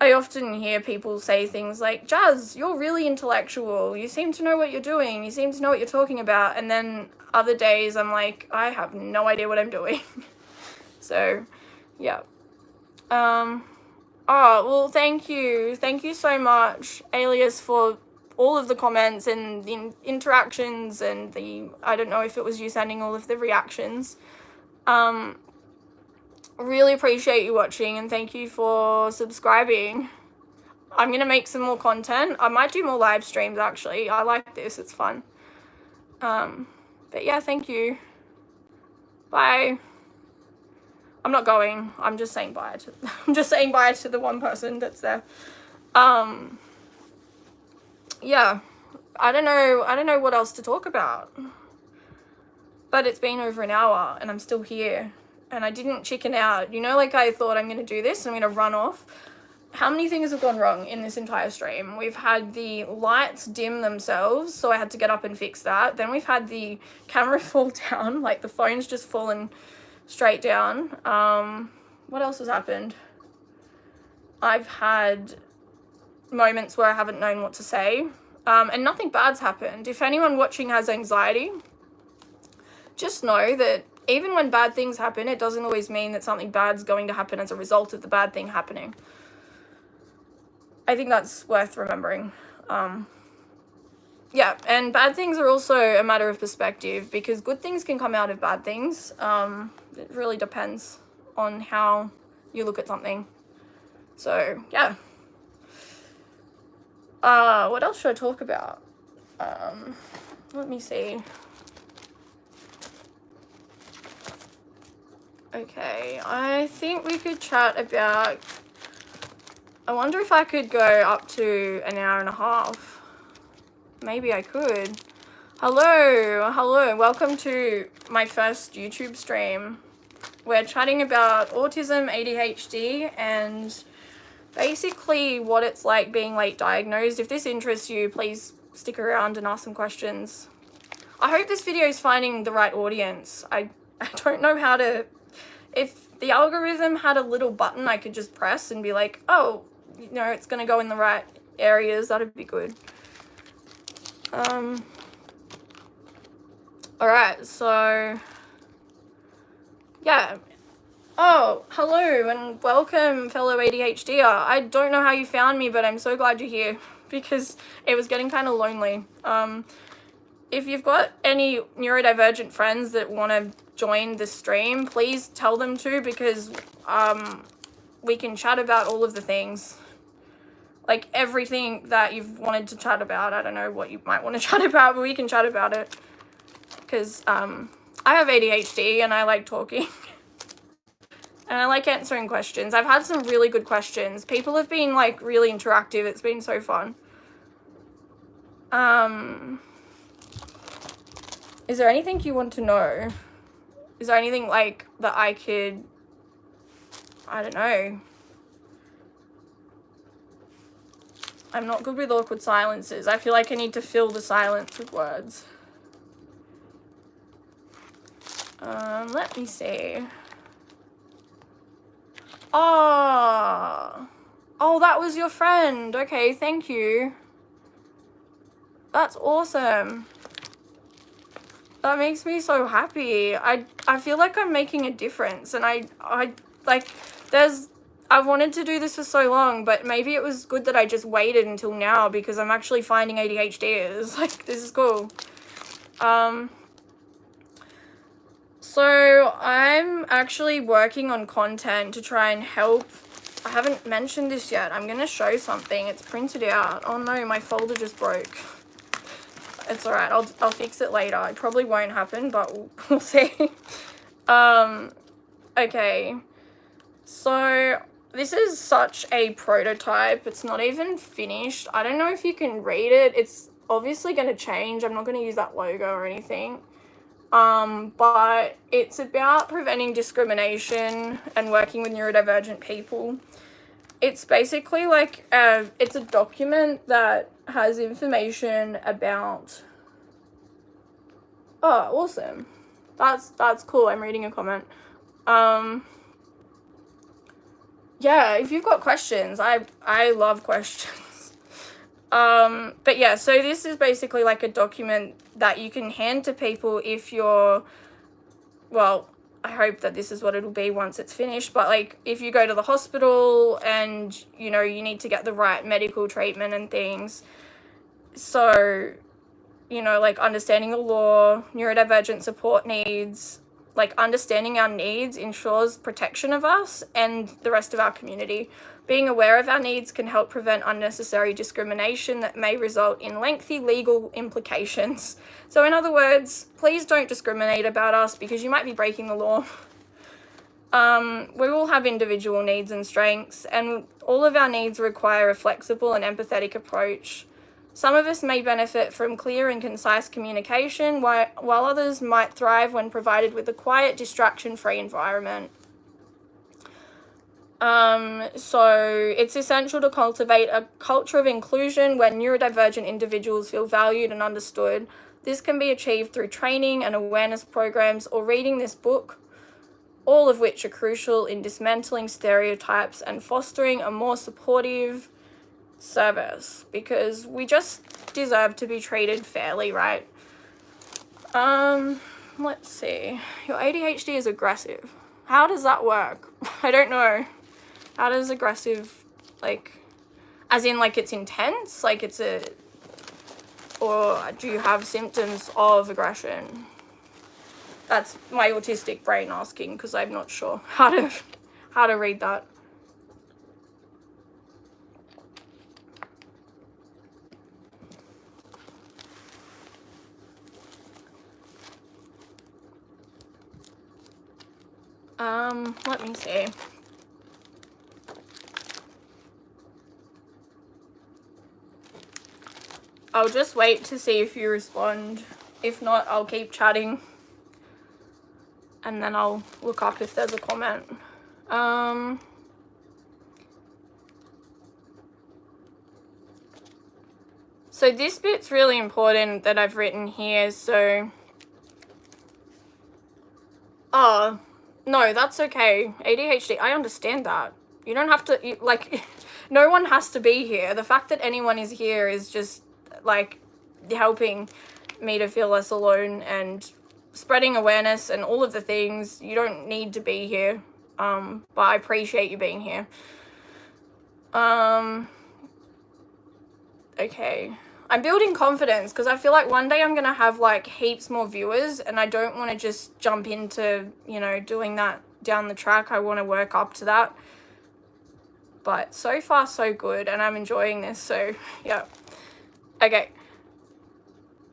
I often hear people say things like, Jazz, you're really intellectual. You seem to know what you're doing. You seem to know what you're talking about. And then other days I'm like, I have no idea what I'm doing. So, yeah. Oh, well, thank you. Thank you so much, Alias, for all of the comments and the interactions and the, I don't know if it was you sending all of the reactions. Really appreciate you watching, and thank you for subscribing. I'm gonna make some more content. I might do more live streams, actually. I like this, it's fun. But yeah, thank you. Bye. I'm not going. I'm just saying bye to the one person that's there. Yeah. I don't know what else to talk about. But it's been over an hour and I'm still here. And I didn't chicken out. You know, like I thought I'm going to do this and I'm going to run off. How many things have gone wrong in this entire stream? We've had the lights dim themselves, so I had to get up and fix that. Then we've had the camera fall down, like the phone's just fallen straight down. What else has happened? I've had moments where I haven't known what to say. And nothing bad's happened. If anyone watching has anxiety, just know that even when bad things happen, it doesn't always mean that something bad's going to happen as a result of the bad thing happening. I think that's worth remembering. Yeah, and bad things are also a matter of perspective, because good things can come out of bad things. It really depends on how you look at something. So, yeah. What else should I talk about? Let me see. Okay, I think we could chat about, I wonder if I could go up to an hour and a half. Maybe I could. Hello, welcome to my first YouTube stream. We're chatting about autism, ADHD, and basically what it's like being late diagnosed. If this interests you, please stick around and ask some questions. I hope this video is finding the right audience. I don't know how to, if the algorithm had a little button I could just press and be like, oh, you know, it's gonna go in the right areas, that'd be good. Alright, so, yeah. Oh, hello and welcome, fellow ADHDer. I don't know how you found me, but I'm so glad you're here, because it was getting kind of lonely. If you've got any neurodivergent friends that want to join the stream, please tell them to, because we can chat about all of the things. Like everything that you've wanted to chat about. I don't know what you might want to chat about, but we can chat about it. Because I have ADHD and I like talking. And I like answering questions. I've had some really good questions. People have been like really interactive. It's been so fun. Is there anything you want to know? Is there anything like that I could, I don't know. I'm not good with awkward silences. I feel like I need to fill the silence with words. Let me see. Oh, that was your friend. Okay, thank you. That's awesome. That makes me so happy. I feel like I'm making a difference, and I like, I've wanted to do this for so long, but maybe it was good that I just waited until now, because I'm actually finding ADHD is like, this is cool. So I'm actually working on content to try and help. I haven't mentioned this yet. I'm going to show something. It's printed out. Oh no, my folder just broke. It's alright. I'll fix it later. It probably won't happen, but we'll see. Okay. So this is such a prototype. It's not even finished. I don't know if you can read it. It's obviously going to change. I'm not going to use that logo or anything. But it's about preventing discrimination and working with neurodivergent people. It's basically like, it's a document that has information about... Oh, awesome. That's cool. I'm reading a comment. Yeah, if you've got questions, I love questions. But yeah, so this is basically like a document that you can hand to people if you're, well, I hope that this is what it'll be once it's finished, but like if you go to the hospital and, you know, you need to get the right medical treatment and things. So, you know, like understanding the law, neurodivergent support needs, like understanding our needs ensures protection of us and the rest of our community. Being aware of our needs can help prevent unnecessary discrimination that may result in lengthy legal implications. So in other words, please don't discriminate about us because you might be breaking the law. We all have individual needs and strengths, and all of our needs require a flexible and empathetic approach. Some of us may benefit from clear and concise communication, while others might thrive when provided with a quiet, distraction-free environment. So it's essential to cultivate a culture of inclusion where neurodivergent individuals feel valued and understood. This can be achieved through training and awareness programs or reading this book, all of which are crucial in dismantling stereotypes and fostering a more supportive service, because we just deserve to be treated fairly, right? Let's see. Your ADHD is aggressive. How does that work? I don't know. How does aggressive, like, as in, like, it's intense? Like, it's a... Or do you have symptoms of aggression? That's my autistic brain asking, because I'm not sure how to read that. Let me see. I'll just wait to see if you respond. If not, I'll keep chatting. And then I'll look up if there's a comment. So this bit's really important that I've written here, so... Oh, no, that's okay. ADHD, I understand that. You don't have to, like, no one has to be here. The fact that anyone is here is just, like, helping me to feel less alone and spreading awareness and all of the things. You don't need to be here, but I appreciate you being here. Okay. I'm building confidence because I feel like one day I'm going to have, like, heaps more viewers, and I don't want to just jump into, you know, doing that down the track. I want to work up to that. But so far, so good, and I'm enjoying this, so, yeah. Okay.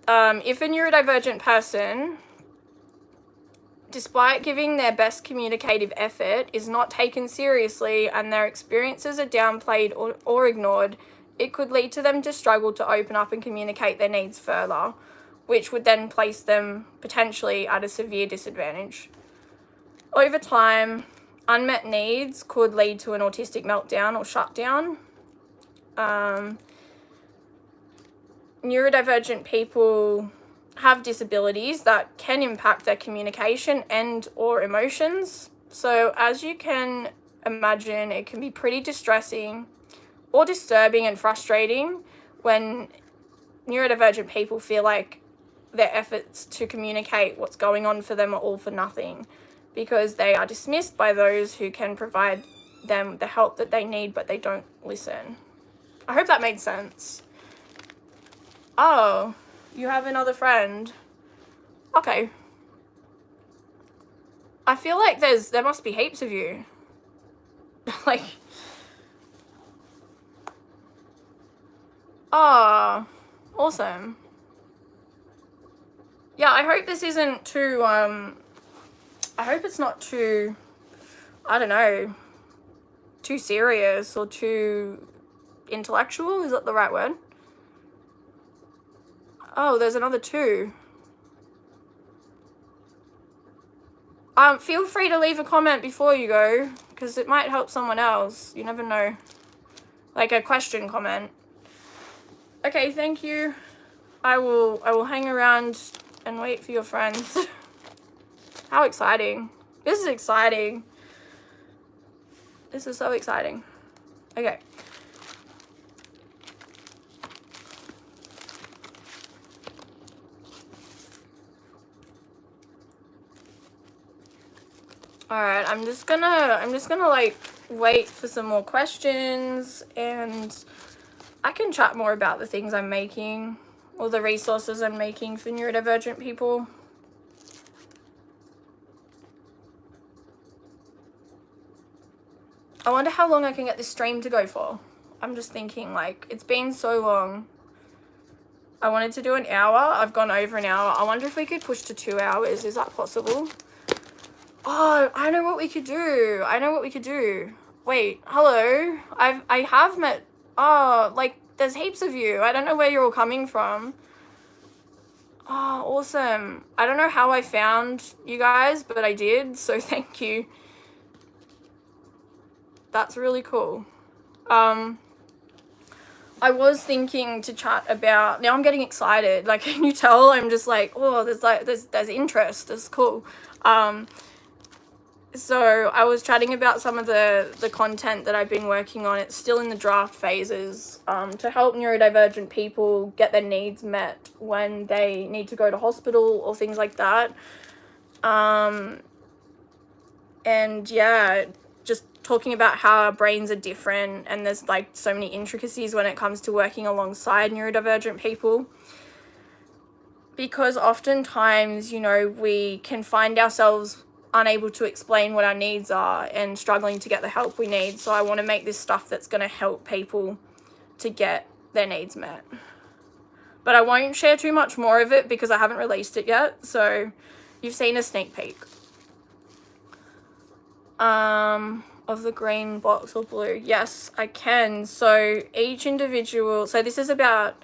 If a neurodivergent person, despite giving their best communicative effort, is not taken seriously and their experiences are downplayed or ignored, it could lead to them to struggle to open up and communicate their needs further, which would then place them potentially at a severe disadvantage. Over time, unmet needs could lead to an autistic meltdown or shutdown. Neurodivergent people have disabilities that can impact their communication and or emotions. So as you can imagine, it can be pretty distressing or disturbing and frustrating when neurodivergent people feel like their efforts to communicate what's going on for them are all for nothing, because they are dismissed by those who can provide them the help that they need, but they don't listen. I hope that made sense. Oh, you have another friend. Okay. I feel like there must be heaps of you. Like, oh, awesome. Yeah, I hope this isn't too, I hope it's not too, I don't know, too serious or too intellectual. Is that the right word? Oh, there's another two. Feel free to leave a comment before you go, because it might help someone else. You never know. Like a question comment. Okay, thank you. I will hang around and wait for your friends. How exciting. This is exciting. This is so exciting. Okay. Alright, I'm just gonna like wait for some more questions, and I can chat more about the things I'm making or the resources I'm making for neurodivergent people. I wonder how long I can get this stream to go for. I'm just thinking, like, it's been so long. I wanted to do an hour. I've gone over an hour. I wonder if we could push to 2 hours. Is that possible? Oh, I know what we could do. I know what we could do. Wait, hello. I have met, oh, like, there's heaps of you. I don't know where you're all coming from. Oh, awesome. I don't know how I found you guys, but I did, so thank you. That's really cool. I was thinking to chat about, now I'm getting excited. Like, can you tell? I'm just like, oh, there's interest. That's cool. So I was chatting about some of the content that I've been working on. It's still in the draft phases, to help neurodivergent people get their needs met when they need to go to hospital or things like that. And yeah, just talking about how our brains are different, and there's like so many intricacies when it comes to working alongside neurodivergent people. Because oftentimes, you know, we can find ourselves unable to explain what our needs are and struggling to get the help we need. So I want to make this stuff that's going to help people to get their needs met. But I won't share too much more of it because I haven't released it yet. So you've seen a sneak peek. Of the green box or blue. Yes, I can. So each individual, so this is about,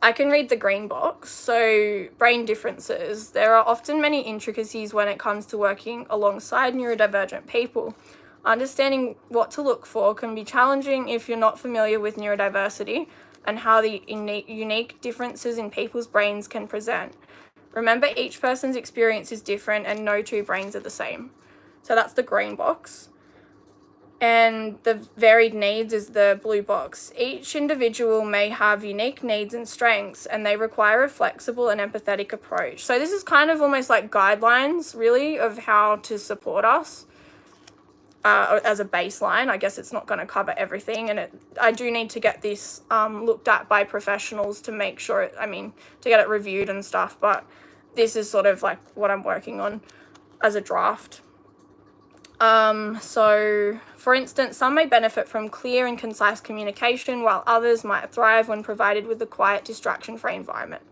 I can read the green box. So brain differences. There are often many intricacies when it comes to working alongside neurodivergent people. Understanding what to look for can be challenging if you're not familiar with neurodiversity and how the unique differences in people's brains can present. Remember, each person's experience is different and no two brains are the same. So that's the green box. And the varied needs is the blue box. Each individual may have unique needs and strengths, and they require a flexible and empathetic approach. So this is kind of almost like guidelines, really, of how to support us as a baseline. I guess it's not going to cover everything, and I do need to get this looked at by professionals to make sure, to get it reviewed and stuff, but this is sort of like what I'm working on as a draft. So, for instance, some may benefit from clear and concise communication, while others might thrive when provided with a quiet, distraction-free environment.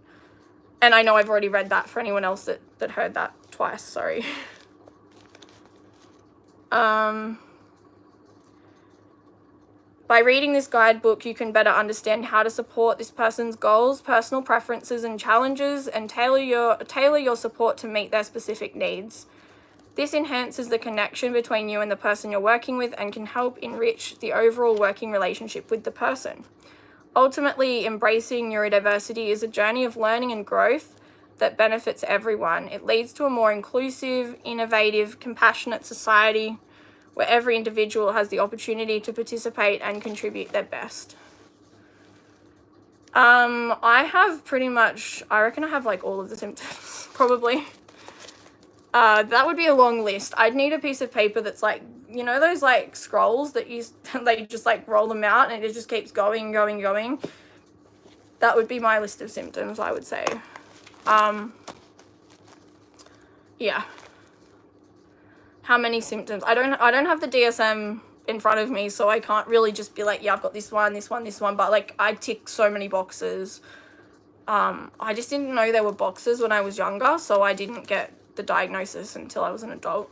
And I know I've already read that for anyone else that heard that twice, sorry. By reading this guidebook, you can better understand how to support this person's goals, personal preferences, and challenges, and tailor your support to meet their specific needs. This enhances the connection between you and the person you're working with and can help enrich the overall working relationship with the person. Ultimately, embracing neurodiversity is a journey of learning and growth that benefits everyone. It leads to a more inclusive, innovative, compassionate society where every individual has the opportunity to participate and contribute their best. I have pretty much, I reckon I have like all of the symptoms, probably. That would be a long list. I'd need a piece of paper that's like, you know, those like scrolls that you, they just like roll them out and it just keeps going. That would be my list of symptoms, I would say. Yeah. How many symptoms? I don't have the DSM in front of me, so I can't really just be like, yeah, I've got this one, but like I tick so many boxes. I just didn't know there were boxes when I was younger, so I didn't get the diagnosis until I was an adult.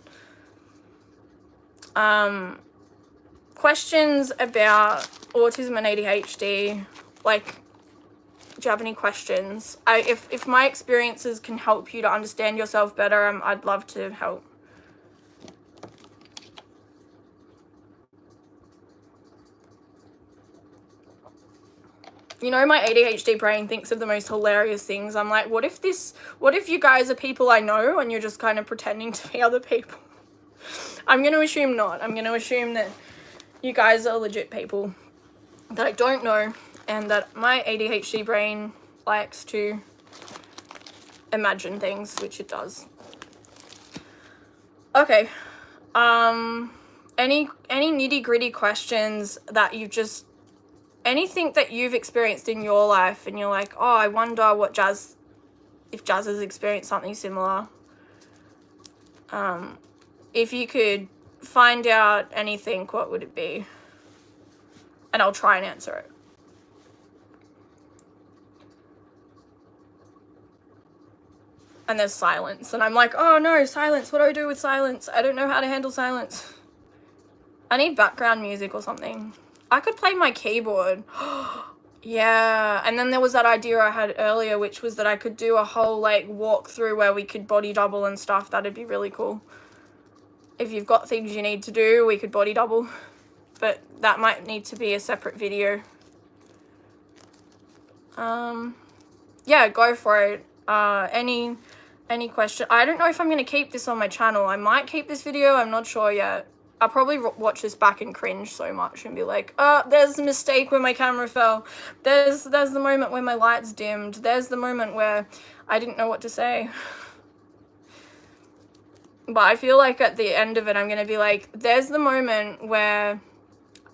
Questions about autism and ADHD, like, do you have any questions? If my experiences can help you to understand yourself better, I'd love to help. You know, my ADHD brain thinks of the most hilarious things. I'm like, what if you guys are people I know and you're just kind of pretending to be other people? I'm going to assume not. I'm going to assume that you guys are legit people that I don't know, and that my ADHD brain likes to imagine things, which it does. Okay. Any nitty-gritty questions that you've just, anything that you've experienced in your life and you're like, oh, I wonder if Jazz has experienced something similar. If you could find out anything, what would it be? And I'll try and answer it. And there's silence. And I'm like, oh no, silence. What do I do with silence? I don't know how to handle silence. I need background music or something. I could play my keyboard. Yeah. And then there was that idea I had earlier, which was that I could do a whole like walkthrough where we could body double and stuff. That'd be really cool. If you've got things you need to do, we could body double. But that might need to be a separate video. Yeah, go for it. Any question? I don't know if I'm going to keep this on my channel. I might keep this video. I'm not sure yet. I'll probably watch this back and cringe so much and be like, oh, there's a mistake where my camera fell. There's the moment where my lights dimmed. There's the moment where I didn't know what to say. But I feel like at the end of it, I'm going to be like, there's the moment where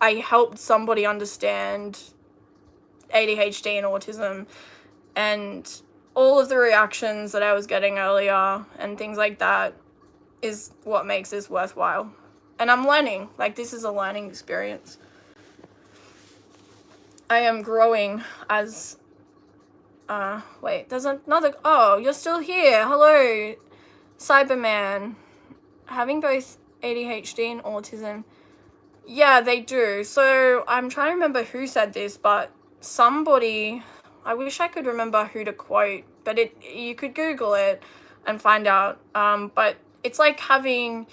I helped somebody understand ADHD and autism, and all of the reactions that I was getting earlier and things like that is what makes this worthwhile. And I'm learning. Like, this is a learning experience. I am growing as... wait, there's another... Oh, you're still here. Hello, Cyberman. Having both ADHD and autism. Yeah, they do. So, I'm trying to remember who said this, but somebody... I wish I could remember who to quote, but you could Google it and find out. But it's like having...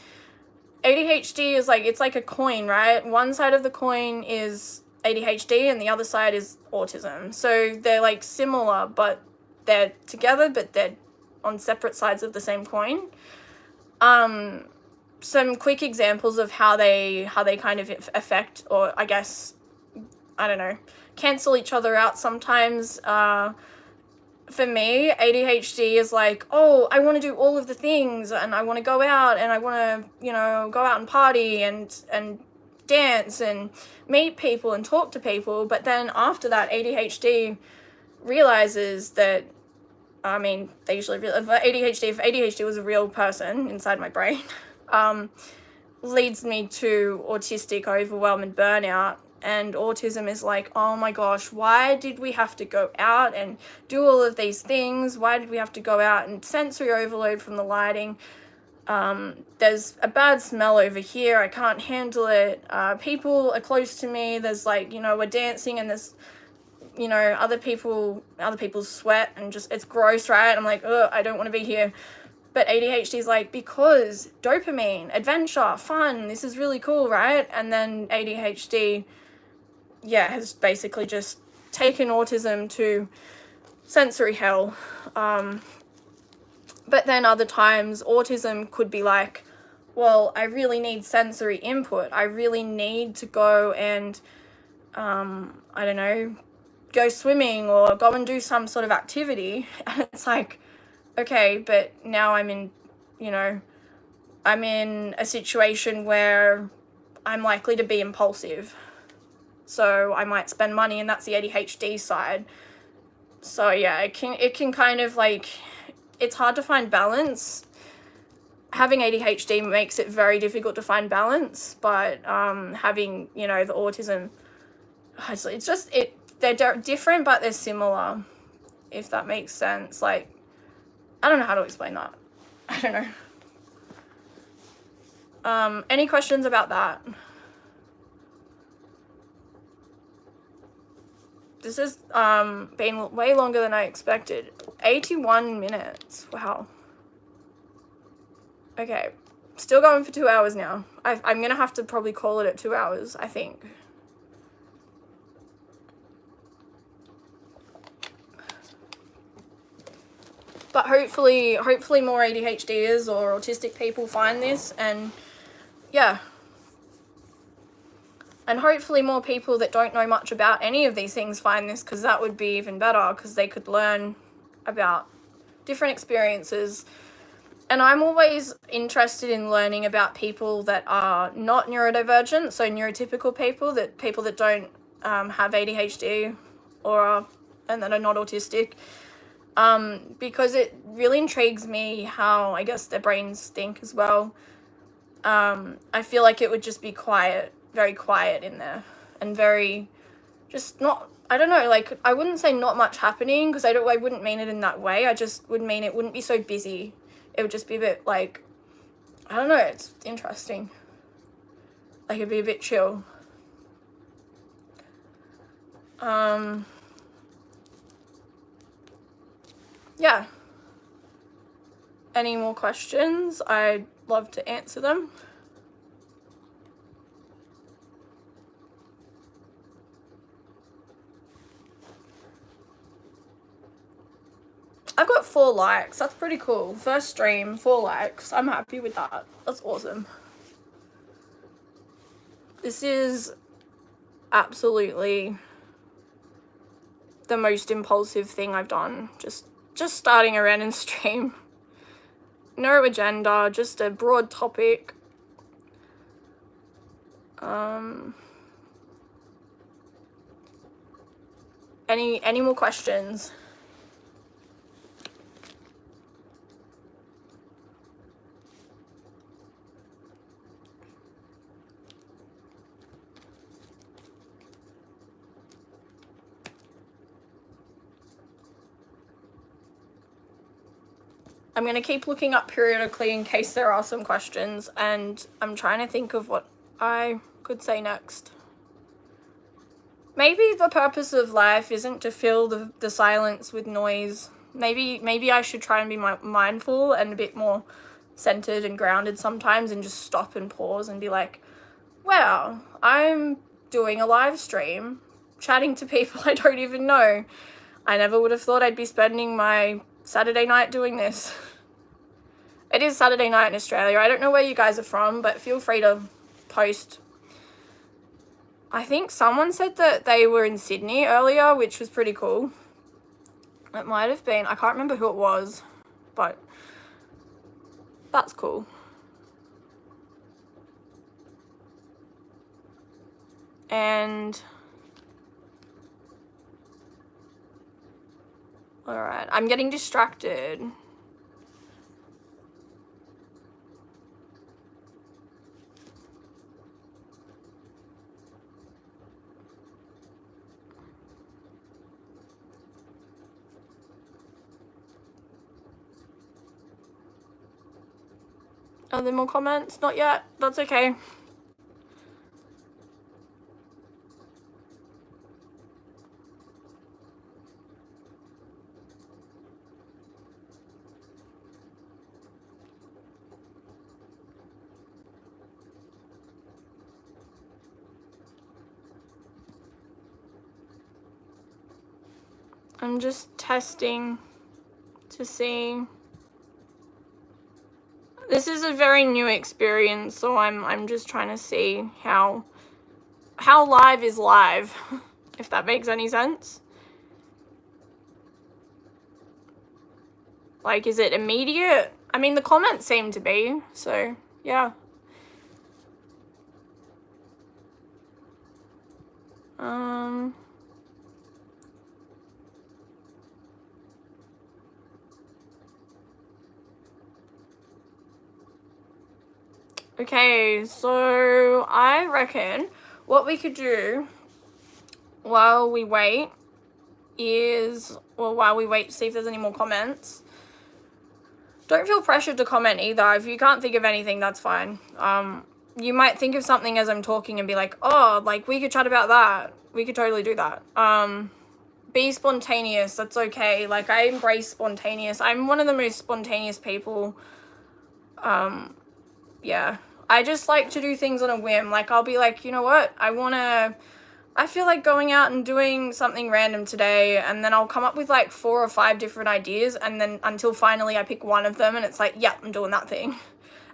ADHD is like, it's like a coin, right? One side of the coin is ADHD and the other side is autism. So they're like similar, but they're together, but they're on separate sides of the same coin. Some quick examples of how they kind of affect, or I guess, I don't know, cancel each other out sometimes. For me, ADHD is like, oh, I want to do all of the things, and I want to go out, and I want to, you know, go out and party and dance and meet people and talk to people. But then after that, ADHD realizes that, I mean, they usually realize, if ADHD was a real person inside my brain, leads me to autistic overwhelm and burnout. And autism is like, oh my gosh, why did we have to go out and do all of these things? Why did we have to go out and sensory overload from the lighting? There's a bad smell over here. I can't handle it. People are close to me. There's like, you know, we're dancing and there's, you know, other people's sweat and just, it's gross, right? I'm like, ugh, I don't want to be here. But ADHD is like, because dopamine, adventure, fun, this is really cool, right? And then ADHD, yeah, has basically just taken autism to sensory hell. But then other times autism could be like, well, I really need sensory input. I really need to go and, I don't know, go swimming or go and do some sort of activity. And it's like, okay, but now I'm in, you know, I'm in a situation where I'm likely to be impulsive. So I might spend money, and that's the ADHD side. So yeah, it can kind of like, it's hard to find balance. Having ADHD makes it very difficult to find balance, but having, you know, the autism, it's just, they're different, but they're similar, if that makes sense. Like, I don't know how to explain that. I don't know. Any questions about that? This has been way longer than I expected. 81 minutes. Wow. Okay. Still going for 2 hours now. I'm going to have to probably call it at 2 hours, I think. But hopefully more ADHDers or autistic people find this, and yeah. And hopefully more people that don't know much about any of these things find this, because that would be even better, because they could learn about different experiences. And I'm always interested in learning about people that are not neurodivergent, so neurotypical people that don't have ADHD and that are not autistic. Because it really intrigues me how, I guess, their brains think as well. I feel like it would just be quiet, very quiet in there, and very, just not, I don't know, like, I wouldn't say not much happening, because I wouldn't mean it in that way. I just would mean it wouldn't be so busy. It would just be a bit, like, I don't know, it's interesting. Like, it'd be a bit chill. Yeah. Any more questions? I'd love to answer them. I've got 4 likes. That's pretty cool. First stream, 4 likes. I'm happy with that. That's awesome. This is absolutely the most impulsive thing I've done. Just starting a random stream. No agenda, just a broad topic. Any more questions? I'm going to keep looking up periodically in case there are some questions, and I'm trying to think of what I could say next. Maybe the purpose of life isn't to fill the silence with noise. Maybe I should try and be mindful and a bit more centered and grounded sometimes, and just stop and pause and be like, wow, I'm doing a live stream, chatting to people I don't even know. I never would have thought I'd be spending my Saturday night doing this. It is Saturday night in Australia. I don't know where you guys are from, but feel free to post. I think someone said that they were in Sydney earlier, which was pretty cool. It might have been, I can't remember who it was, but that's cool. And all right, I'm getting distracted. Are there more comments? Not yet. That's okay. I'm just testing to see This is a very new experience, so I'm just trying to see how live is live, if that makes any sense. Like, is it immediate? I mean, the comments seem to be, so yeah. Okay, so I reckon what we could do while we wait is, well, while we wait to see if there's any more comments. Don't feel pressured to comment either. If you can't think of anything, that's fine. You might think of something as I'm talking and be like, oh, like, we could chat about that. We could totally do that. Be spontaneous. That's okay. Like, I embrace spontaneous. I'm one of the most spontaneous people. Yeah. I just like to do things on a whim. Like, I'll be like, you know what? I feel like going out and doing something random today, and then I'll come up with like 4 or 5 different ideas, and then until finally I pick one of them, and it's like, yeah, I'm doing that thing.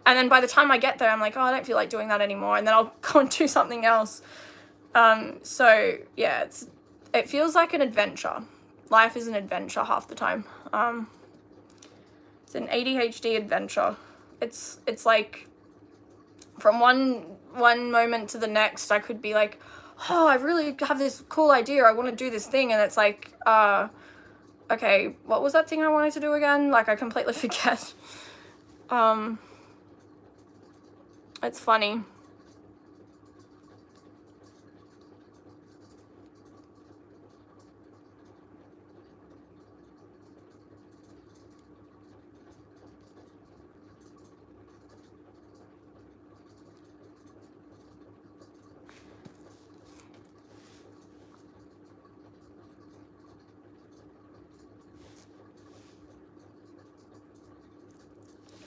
And then by the time I get there, I'm like, oh, I don't feel like doing that anymore, and then I'll go and do something else. So yeah, it feels like an adventure. Life is an adventure half the time. It's an ADHD adventure. It's like from one moment to the next, I could be like, oh, I really have this cool idea. I want to do this thing. And it's like, okay, what was that thing I wanted to do again? Like, I completely forget. It's funny.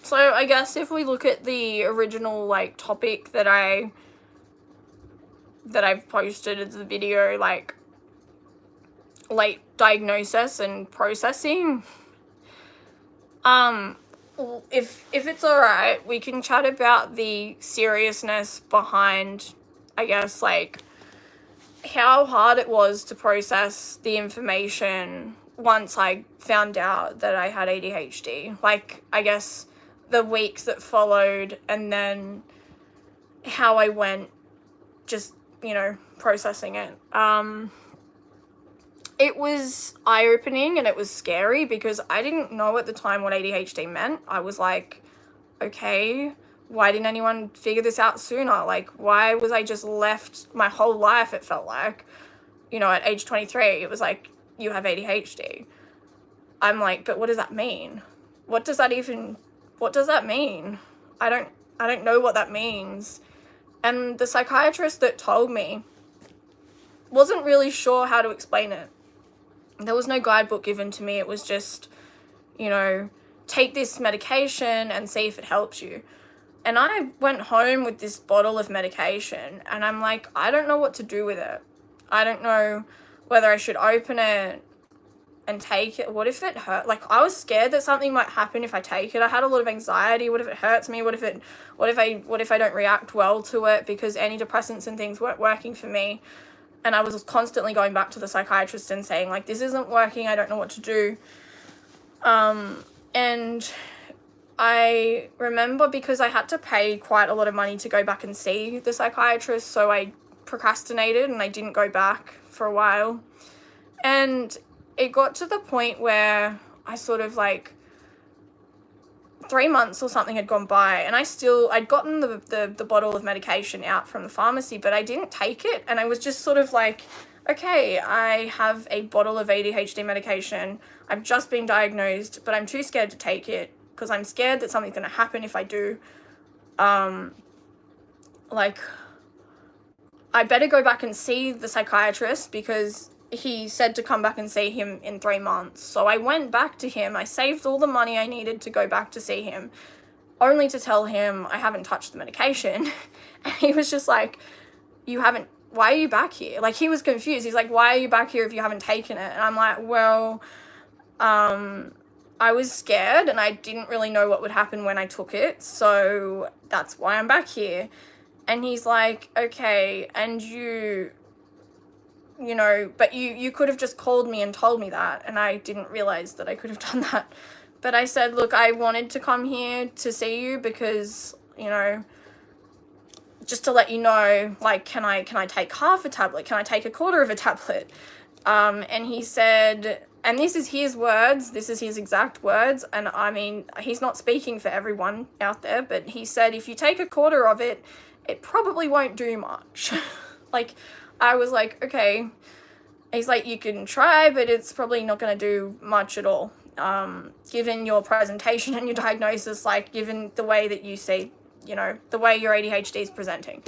So I guess if we look at the original like topic that I've posted as a video, like late diagnosis and processing, if it's alright, we can chat about the seriousness behind, I guess, like how hard it was to process the information once I found out that I had ADHD. Like, I guess the weeks that followed, and then how I went just, processing it. It was eye-opening and it was scary because I didn't know at the time what ADHD meant. I was like, okay, why didn't anyone figure this out sooner? Like, why was I just left my whole life, it felt like, at age 23, it was like, you have ADHD. I'm like, but what does that mean? What does that mean? I don't know what that means. And the psychiatrist that told me wasn't really sure how to explain it. There was no guidebook given to me. It was just, take this medication and see if it helps you. And I went home with this bottle of medication, and I'm like, I don't know what to do with it. I don't know whether I should open it and take it. What if it hurt? Like, I was scared that something might happen if I take it. I had a lot of anxiety. What if it hurts me? What if I don't react well to it because antidepressants and things weren't working for me? And I was constantly going back to the psychiatrist and saying, like, this isn't working. I don't know what to do. And I remember because I had to pay quite a lot of money to go back and see the psychiatrist, so I procrastinated and I didn't go back for a while. And it got to the point where I sort of like 3 months or something had gone by, and I'd gotten the bottle of medication out from the pharmacy, but I didn't take it. And I was just sort of like, okay, I have a bottle of ADHD medication. I've just been diagnosed, but I'm too scared to take it because I'm scared that something's going to happen if I do. Like, I better go back and see the psychiatrist because he said to come back and see him in 3 months. So I went back to him. I saved all the money I needed to go back to see him, only to tell him I haven't touched the medication. And he was just like, why are you back here? Like, he was confused. He's like, why are you back here if you haven't taken it? And I'm like, well, I I was scared and I didn't really know what would happen when I took it. So that's why I'm back here. And he's like, okay, and you know, but you could have just called me and told me that. And I didn't realize that I could have done that. But I said, look, I wanted to come here to see you because, you know, just to let you know, like, can I take half a tablet? Can I take a quarter of a tablet? And he said, and this is his words, this is his exact words, and I mean, he's not speaking for everyone out there, but he said, if you take a quarter of it, it probably won't do much. Like, I was like, okay. He's like, you can try, but it's probably not going to do much at all. Given your presentation and your diagnosis, like, given the way that you see, you know, the way your ADHD is presenting.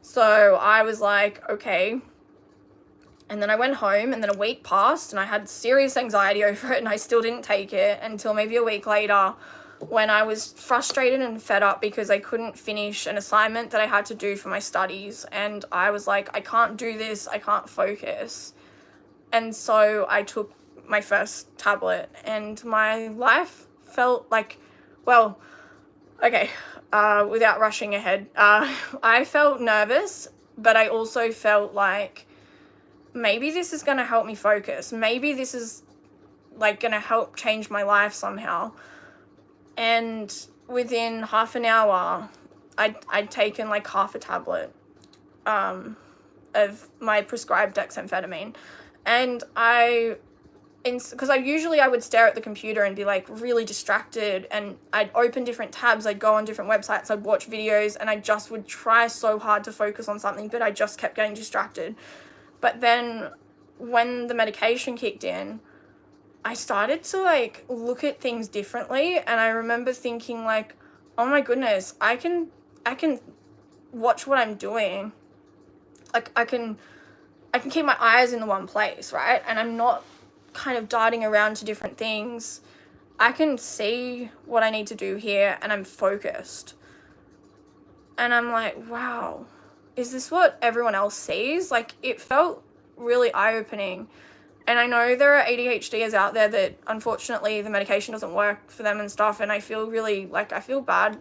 So I was like, okay. And then I went home, and then a week passed, and I had serious anxiety over it, and I still didn't take it until maybe a week later, when I was frustrated and fed up because I couldn't finish an assignment that I had to do for my studies. And I was like, I can't do this, I can't focus. And so I took my first tablet, and my life felt like, well, okay, without rushing ahead, I felt nervous, but I also felt like, maybe this is going to help me focus. Maybe this is like going to help change my life somehow. And within half an hour, I'd taken like half a tablet of my prescribed dexamphetamine. And because I would stare at the computer and be like really distracted, and I'd open different tabs, I'd go on different websites, I'd watch videos, and I just would try so hard to focus on something, but I just kept getting distracted. But then when the medication kicked in, I started to like look at things differently, and I remember thinking like, oh my goodness, I can watch what I'm doing. Like I can keep my eyes in the one place, right? And I'm not kind of darting around to different things. I can see what I need to do here, and I'm focused. And I'm like, wow, is this what everyone else sees? Like, it felt really eye-opening. And I know there are ADHDers out there that unfortunately the medication doesn't work for them and stuff, and I feel really, like, I feel bad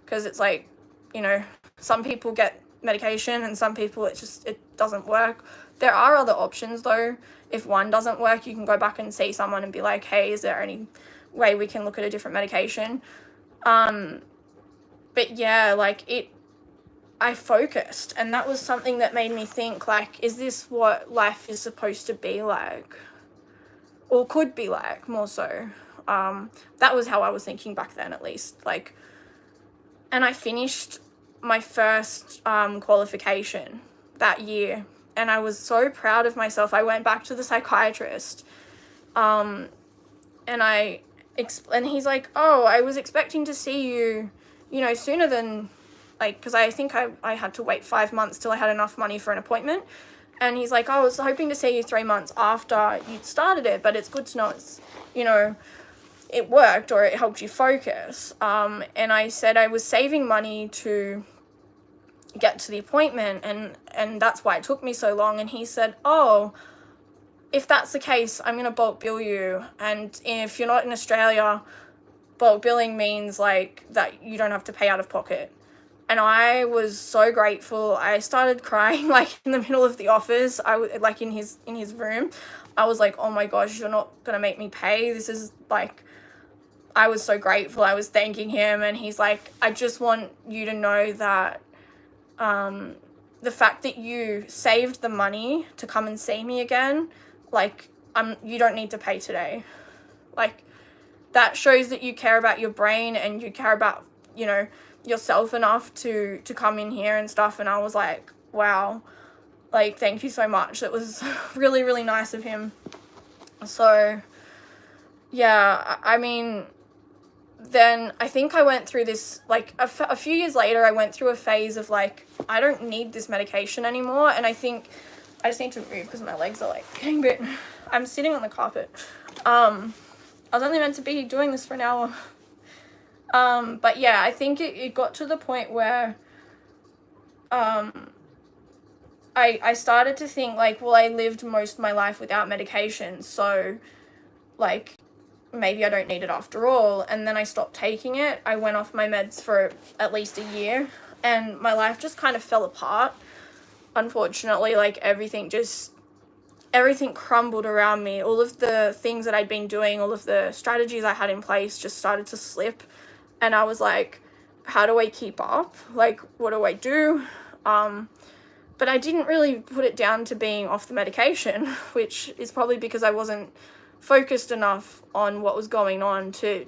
because it's like, you know, some people get medication and some people it doesn't work. There are other options though. If one doesn't work, you can go back and see someone and be like, hey, is there any way we can look at a different medication? But yeah, like I focused, and that was something that made me think, like, is this what life is supposed to be like? Or could be like, more so. That was how I was thinking back then, at least. Like, and I finished my first qualification that year, and I was so proud of myself. I went back to the psychiatrist, and he's like, oh, I was expecting to see you, you know, sooner than, like, because I think I had to wait 5 months till I had enough money for an appointment. And he's like, oh, I was hoping to see you 3 months after you'd started it, but it's good to know it's, you know, it worked or it helped you focus. And I said I was saving money to get to the appointment, and that's why it took me so long. And he said, oh, if that's the case, I'm going to bulk bill you. And if you're not in Australia, bulk billing means, like, that you don't have to pay out of pocket. And I was so grateful. I started crying, like, in the middle of the office. I was, like, in his room. I was like, oh my gosh, you're not going to make me pay. This is, like, I was so grateful. I was thanking him. And he's like, I just want you to know that the fact that you saved the money to come and see me again, like, you don't need to pay today. Like, that shows that you care about your brain and you care about, you know, yourself enough to come in here and stuff. And I was like, wow, like, thank you so much. It was really, really nice of him. So yeah, I mean, then I think I went through this, like, a few years later, I went through a phase of, like, I don't need this medication anymore. And I think I just need to move because my legs are, like, getting a bit, I'm sitting on the carpet. I was only meant to be doing this for an hour. But yeah, I think it got to the point where, I started to think, like, well, I lived most of my life without medication, so, like, maybe I don't need it after all. And then I stopped taking it. I went off my meds for at least a year, and my life just kind of fell apart. Unfortunately, like everything crumbled around me. All of the things that I'd been doing, all of the strategies I had in place just started to slip. And I was like, how do I keep up? Like, what do I do? But I didn't really put it down to being off the medication, which is probably because I wasn't focused enough on what was going on to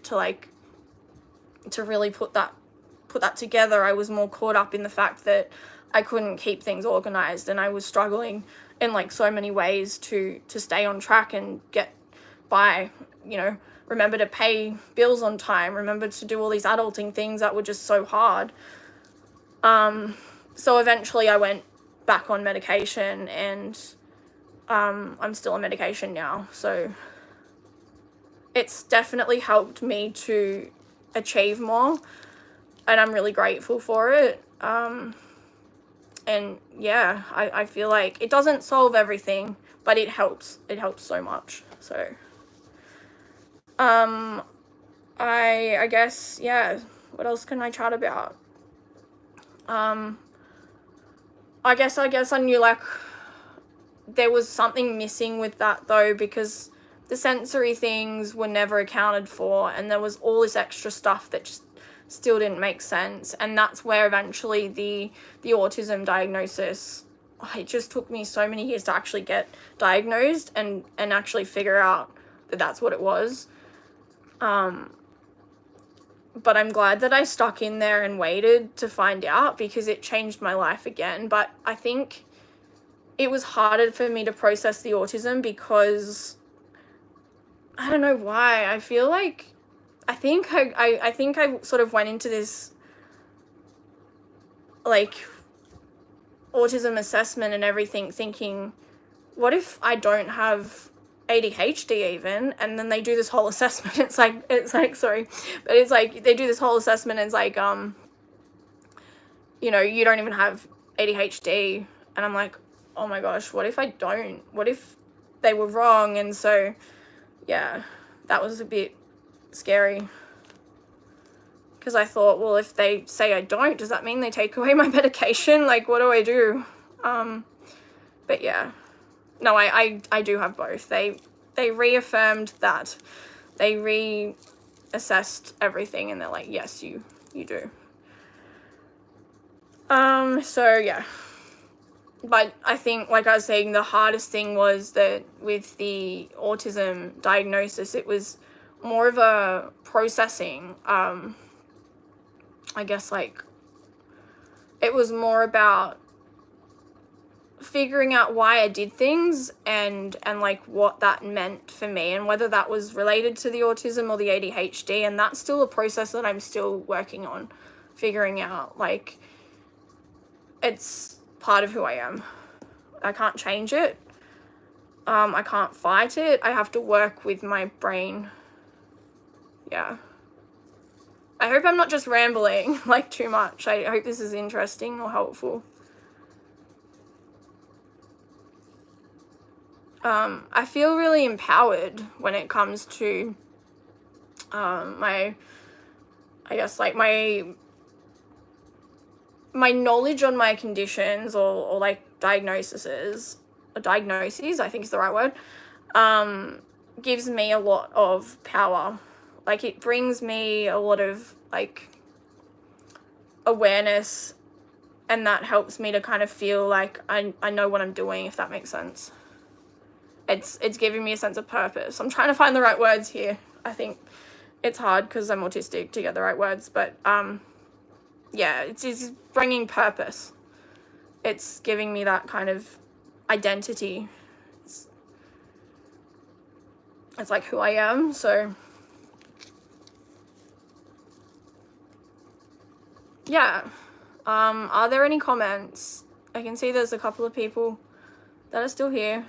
really put that together. I was more caught up in the fact that I couldn't keep things organized, and I was struggling in like so many ways to stay on track and get by, you know, remember to pay bills on time, remember to do all these adulting things that were just so hard. So eventually I went back on medication, and I'm still on medication now. So it's definitely helped me to achieve more, and I'm really grateful for it. And yeah, I feel like it doesn't solve everything, but it helps so much. So I guess, yeah, what else can I chat about? I guess I knew like there was something missing with that though, because the sensory things were never accounted for, and there was all this extra stuff that just still didn't make sense. And that's where eventually the autism diagnosis, it just took me so many years to actually get diagnosed and actually figure out that that's what it was. But I'm glad that I stuck in there and waited to find out, because it changed my life again. But I think it was harder for me to process the autism because I don't know why. I feel like I think I sort of went into this like autism assessment and everything thinking, what if I don't have ADHD even? And then they do this whole assessment. It's like sorry, but it's like they do this whole assessment and it's like you know, you don't even have ADHD. And I'm like, oh my gosh, what if I don't? What if they were wrong? And so yeah, that was a bit scary, because I thought, well, if they say I don't, does that mean they take away my medication? Like, what do I do? But yeah, no, I do have both. They reaffirmed that. They reassessed everything, and they're like, yes, you do. So yeah, but I think, like I was saying, the hardest thing was that with the autism diagnosis, it was more of a processing, I guess, like, it was more about figuring out why I did things and like what that meant for me, and whether that was related to the autism or the ADHD. And that's still a process that I'm still working on figuring out. Like, it's part of who I am. I can't change it. I can't fight it. I have to work with my brain. Yeah. I hope I'm not just rambling like too much. I hope this is interesting or helpful. I feel really empowered when it comes to my knowledge on my conditions or like diagnoses, I think is the right word, gives me a lot of power. Like, it brings me a lot of like awareness, and that helps me to kind of feel like I know what I'm doing, if that makes sense. It's giving me a sense of purpose. I'm trying to find the right words here. I think it's hard because I'm autistic to get the right words, but yeah, it's bringing purpose. It's giving me that kind of identity. It's like who I am. So yeah, are there any comments? I can see there's a couple of people that are still here.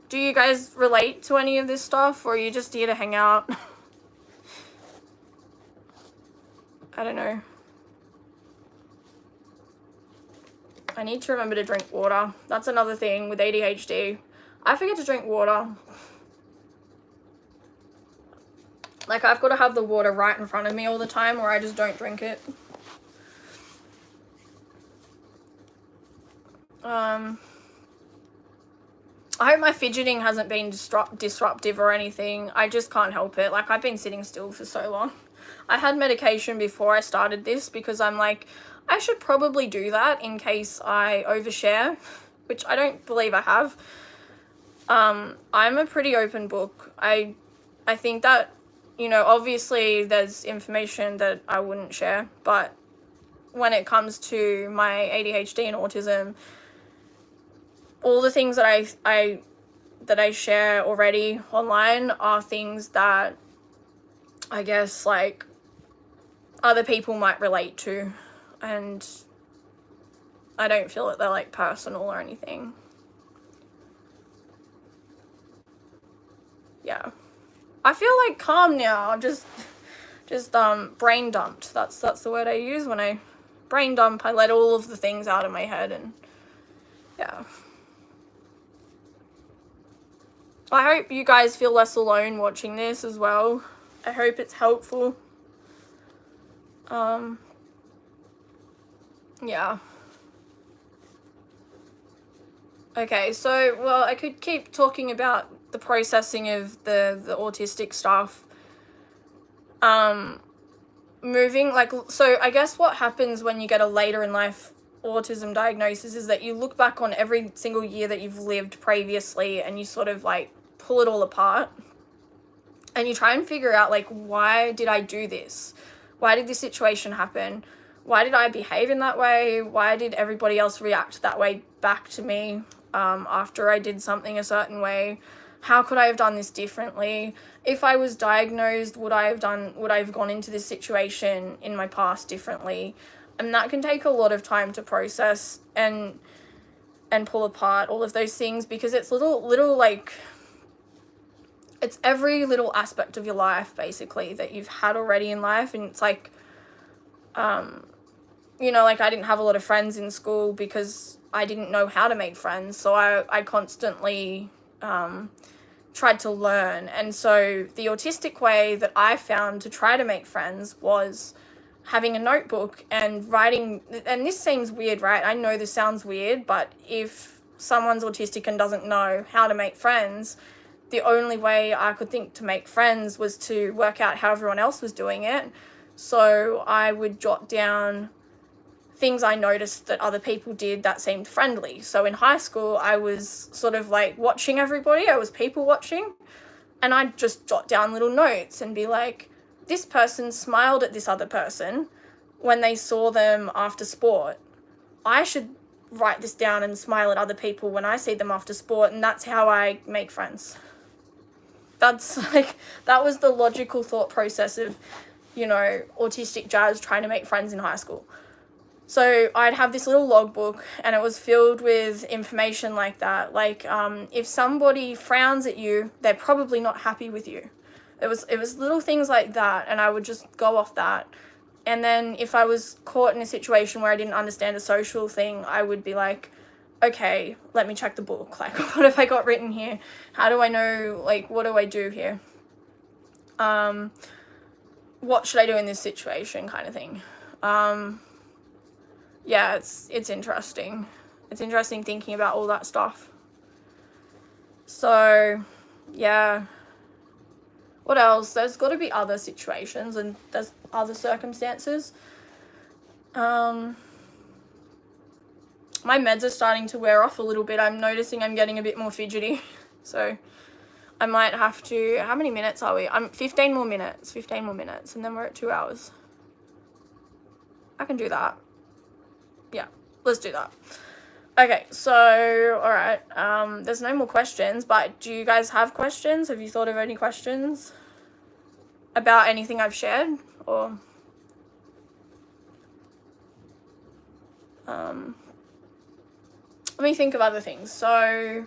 Do you guys relate to any of this stuff, or are you just here to hang out? I don't know. I need to remember to drink water. That's another thing with ADHD. I forget to drink water. Like, I've got to have the water right in front of me all the time, or I just don't drink it. I hope my fidgeting hasn't been disruptive or anything. I just can't help it. Like, I've been sitting still for so long. I had medication before I started this because I'm like, I should probably do that in case I overshare, which I don't believe I have. I'm a pretty open book. I think that, you know, obviously there's information that I wouldn't share, but when it comes to my ADHD and autism, all the things that I share already online are things that I guess like other people might relate to, and I don't feel that they're like personal or anything. Yeah. I feel like calm now. Just brain dumped. That's the word I use when I brain dump. I let all of the things out of my head, and yeah. I hope you guys feel less alone watching this as well. I hope it's helpful. Yeah. Okay, so, well, I could keep talking about the processing of the autistic stuff. Moving, like, so I guess what happens when you get a later in life autism diagnosis is that you look back on every single year that you've lived previously and you sort of, like, pull it all apart. And you try and figure out, like, why did I do this? Why did this situation happen? Why did I behave in that way? Why did everybody else react that way back to me after I did something a certain way? How could I have done this differently? If I was diagnosed, would I have gone into this situation in my past differently? And that can take a lot of time to process and pull apart all of those things, because it's little like, it's every little aspect of your life basically that you've had already in life. And it's like, you know, like I didn't have a lot of friends in school because I didn't know how to make friends. So I constantly tried to learn. And so the autistic way that I found to try to make friends was having a notebook and writing. And this seems weird, right? I know this sounds weird, but if someone's autistic and doesn't know how to make friends, the only way I could think to make friends was to work out how everyone else was doing it. So I would jot down things I noticed that other people did that seemed friendly. So in high school, I was sort of like watching everybody. I was people watching, and I'd just jot down little notes and be like, this person smiled at this other person when they saw them after sport. I should write this down and smile at other people when I see them after sport, and that's how I make friends. That's like, that was the logical thought process of, you know, autistic Jazz trying to make friends in high school. So I'd have this little logbook, and it was filled with information like that. Like, if somebody frowns at you, they're probably not happy with you. It was little things like that, and I would just go off that. And then if I was caught in a situation where I didn't understand a social thing, I would be like, okay, let me check the book. Like, what have I got written here? How do I know, like, what do I do here? What should I do in this situation, kind of thing. Yeah, it's interesting. It's interesting thinking about all that stuff. So, yeah. What else? There's got to be other situations and there's other circumstances. My meds are starting to wear off a little bit. I'm noticing I'm getting a bit more fidgety. So I might have to... How many minutes are we? 15 more minutes. 15 more minutes. And then we're at 2 hours. I can do that. Yeah, let's do that. Okay, so, all right. There's no more questions, but do you guys have questions? Have you thought of any questions about anything I've shared? Or... let me think of other things. So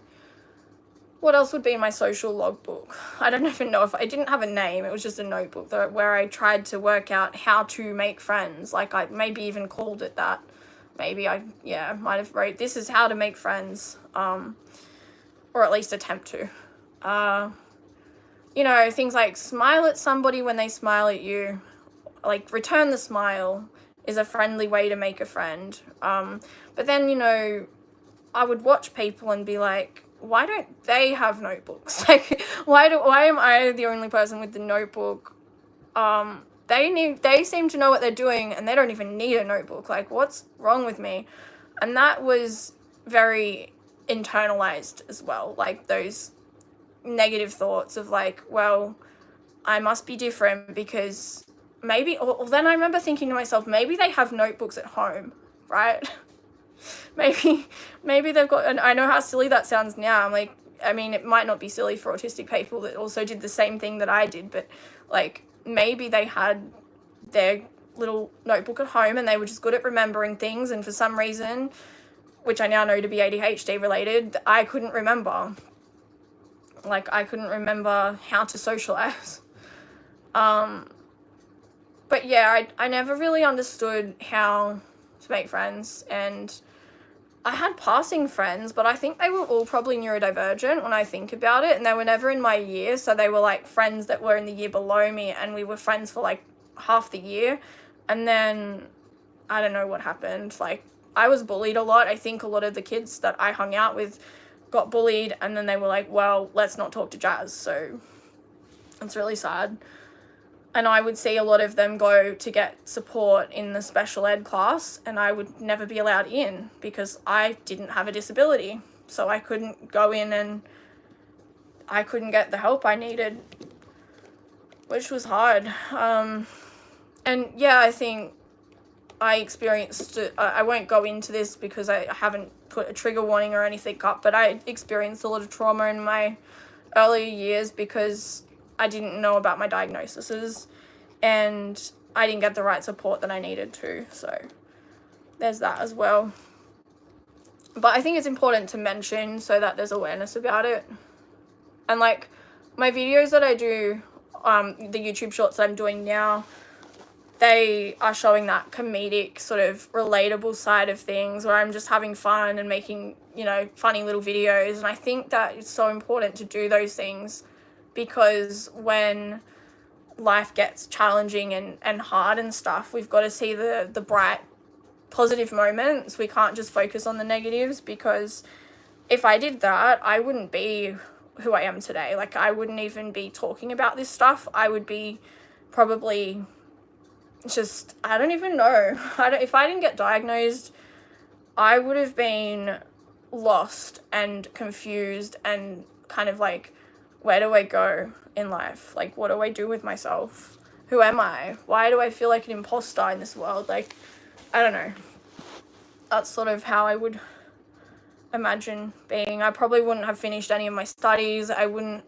what else would be in my social logbook? I don't even know if I didn't have a name. It was just a notebook where I tried to work out how to make friends. Like I maybe even called it that. maybe I might have wrote, this is how to make friends, or at least attempt to. You know, things like smile at somebody when they smile at you, like return the smile is a friendly way to make a friend. But then, you know, I would watch people and be like, why don't they have notebooks? Like, why am I the only person with the notebook? They seem to know what they're doing and they don't even need a notebook. Like, what's wrong with me? And that was very internalized as well. Like, those negative thoughts of like, well, I must be different because maybe, or then I remember thinking to myself, maybe they have notebooks at home, right? maybe they've got, and I know how silly that sounds now. I'm like, I mean, it might not be silly for autistic people that also did the same thing that I did, but like, maybe they had their little notebook at home and they were just good at remembering things, and for some reason, which I now know to be ADHD related, I couldn't remember. Like, I couldn't remember how to socialize. But yeah, I never really understood how to make friends, and I had passing friends, but I think they were all probably neurodivergent when I think about it, and they were never in my year, so they were like friends that were in the year below me, and we were friends for like half the year, and then I don't know what happened. Like, I was bullied a lot. I think a lot of the kids that I hung out with got bullied, and then they were like, well, let's not talk to Jazz, so it's really sad. And I would see a lot of them go to get support in the special ed class, and I would never be allowed in because I didn't have a disability. So I couldn't go in and I couldn't get the help I needed, which was hard. And yeah, I think I experienced, I won't go into this because I haven't put a trigger warning or anything up, but I experienced a lot of trauma in my earlier years because I didn't know about my diagnoses and I didn't get the right support that I needed to. So there's that as well. But I think it's important to mention so that there's awareness about it. And like my videos that I do, the YouTube shorts that I'm doing now, they are showing that comedic sort of relatable side of things where I'm just having fun and making, you know, funny little videos. And I think that it's so important to do those things because when life gets challenging and hard and stuff, we've got to see the bright, positive moments. We can't just focus on the negatives, because if I did that, I wouldn't be who I am today. Like, I wouldn't even be talking about this stuff. I would be probably just, I don't even know. If I didn't get diagnosed, I would have been lost and confused and kind of like, where do I go in life? Like, what do I do with myself? Who am I? Why do I feel like an imposter in this world? Like, I don't know. That's sort of how I would imagine being. I probably wouldn't have finished any of my studies. I wouldn't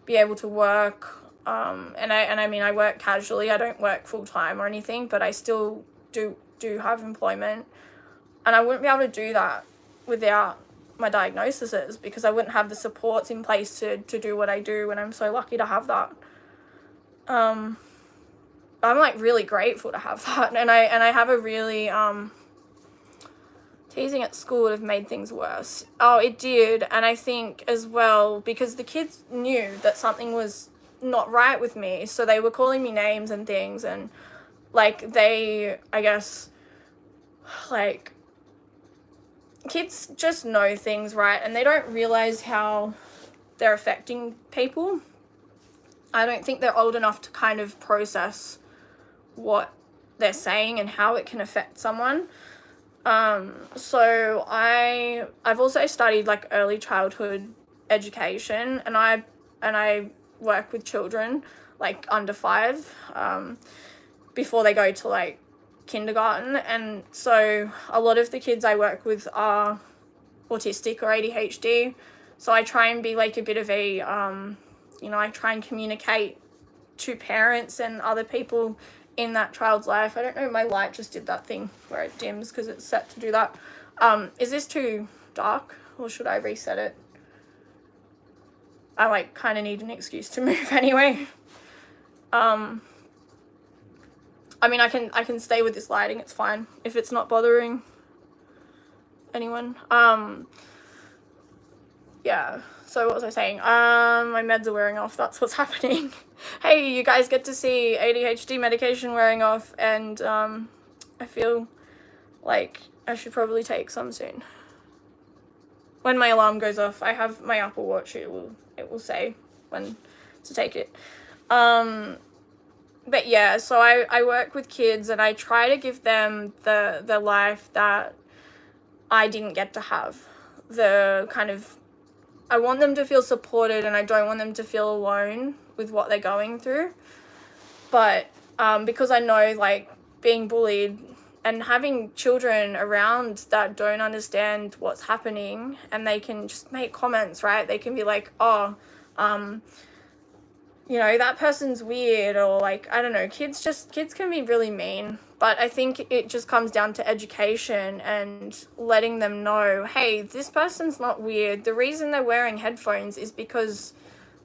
be able to work. And I mean, I work casually. I don't work full time or anything, but I still do have employment. And I wouldn't be able to do that without my diagnoses, because I wouldn't have the supports in place to do what I do, and I'm so lucky to have that. I'm like really grateful to have that, and I have a really teasing at school would have made things worse. Oh, it did. And I think as well, because the kids knew that something was not right with me, so they were calling me names and things, and like they, I guess, like, kids just know things, right? And they don't realize how they're affecting people. I don't think they're old enough to kind of process what they're saying and how it can affect someone. So I've also studied like early childhood education, and I work with children like under 5, before they go to like kindergarten. And so a lot of the kids I work with are autistic or ADHD, so I try and be like a bit of a I try and communicate to parents and other people in that child's life. I don't know, my light just did that thing where it dims because it's set to do that. Is this too dark, or should I reset it? I like kind of need an excuse to move anyway. I mean, I can stay with this lighting, it's fine if it's not bothering anyone. Yeah, so what was I saying? My meds are wearing off, that's what's happening. Hey, you guys get to see ADHD medication wearing off, and I feel like I should probably take some soon. When my alarm goes off, I have my Apple Watch, it will say when to take it. But yeah, so I work with kids, and I try to give them the life that I didn't get to have. I want them to feel supported, and I don't want them to feel alone with what they're going through. But because I know, like, being bullied and having children around that don't understand what's happening, and they can just make comments, right? They can be like, oh, you know, that person's weird, or like, I don't know, kids can be really mean. But I think it just comes down to education and letting them know, hey, this person's not weird. The reason they're wearing headphones is because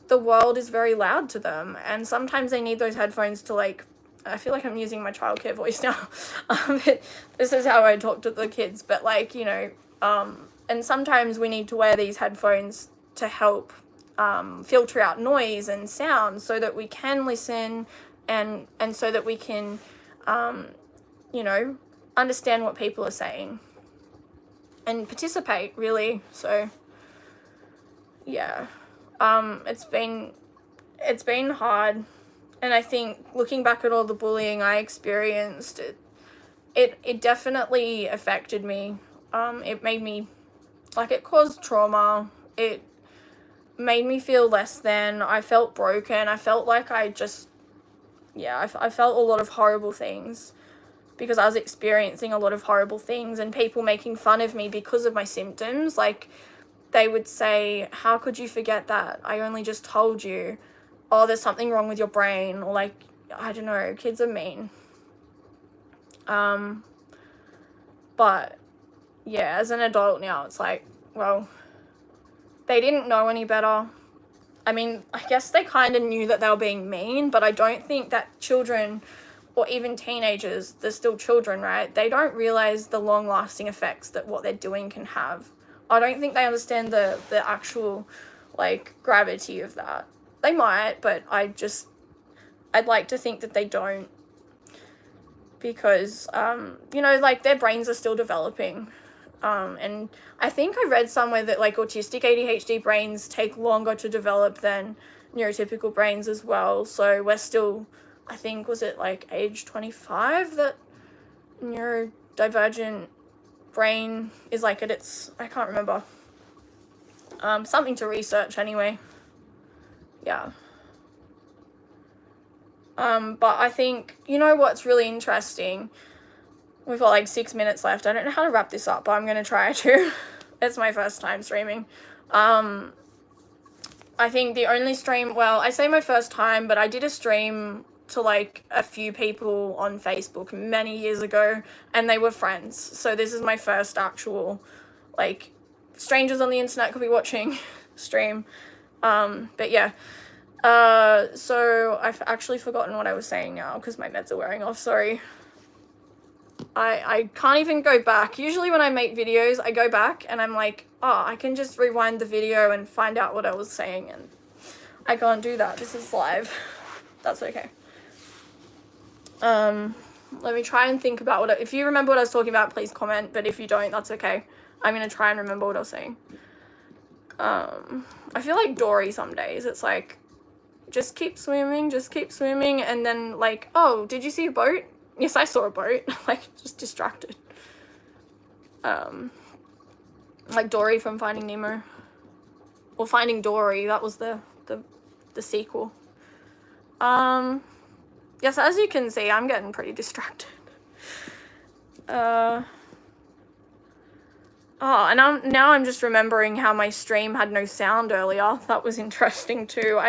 the world is very loud to them, and sometimes they need those headphones to, like, I feel like I'm using my childcare voice now. But this is how I talk to the kids. But, like, you know, and sometimes we need to wear these headphones to help filter out noise and sound so that we can listen, and so that we can, you know, understand what people are saying and participate, really. So, yeah, it's been hard. And I think looking back at all the bullying I experienced, it definitely affected me. It made me, like, it caused trauma. It made me feel less than. I felt broken. I felt like I felt a lot of horrible things because I was experiencing a lot of horrible things, and people making fun of me because of my symptoms. Like, they would say, how could you forget that? I only just told you. Oh, there's something wrong with your brain, or, like, I don't know, kids are mean. But yeah, as an adult now, it's like, well, they didn't know any better. I mean, I guess they kind of knew that they were being mean, but I don't think that children, or even teenagers, they're still children, right? They don't realize the long-lasting effects that what they're doing can have. I don't think they understand the actual, like, gravity of that. They might, but I'd like to think that they don't, because, you know, like, their brains are still developing. And I think I read somewhere that, like, autistic ADHD brains take longer to develop than neurotypical brains as well. So we're still, I think, was it like age 25 that neurodivergent brain is, like, at its, I can't remember. Something to research anyway. Yeah. But I think, you know what's really interesting? We've got like 6 minutes left. I don't know how to wrap this up, but I'm going to try to. It's my first time streaming. I think the only stream, well, I say my first time, but I did a stream to, like, a few people on Facebook many years ago, and they were friends. So this is my first actual, like, strangers on the internet could be watching stream. But yeah. So I've actually forgotten what I was saying now because my meds are wearing off. Sorry. I can't even go back. Usually when I make videos, I go back and I'm like, oh, I can just rewind the video and find out what I was saying, and I can't do that. This is live. That's okay. Let me try and think about if you remember what I was talking about, please comment, but if you don't, that's okay. I'm gonna try and remember what I was saying. I feel like Dory some days. It's like, just keep swimming, and then, like, oh, did you see a boat? Yes, I saw a boat. Like, just distracted. Like Dory from Finding Nemo. Or Finding Dory, that was the sequel. Yes, as you can see, I'm getting pretty distracted. Oh, and now I'm just remembering how my stream had no sound earlier. That was interesting too.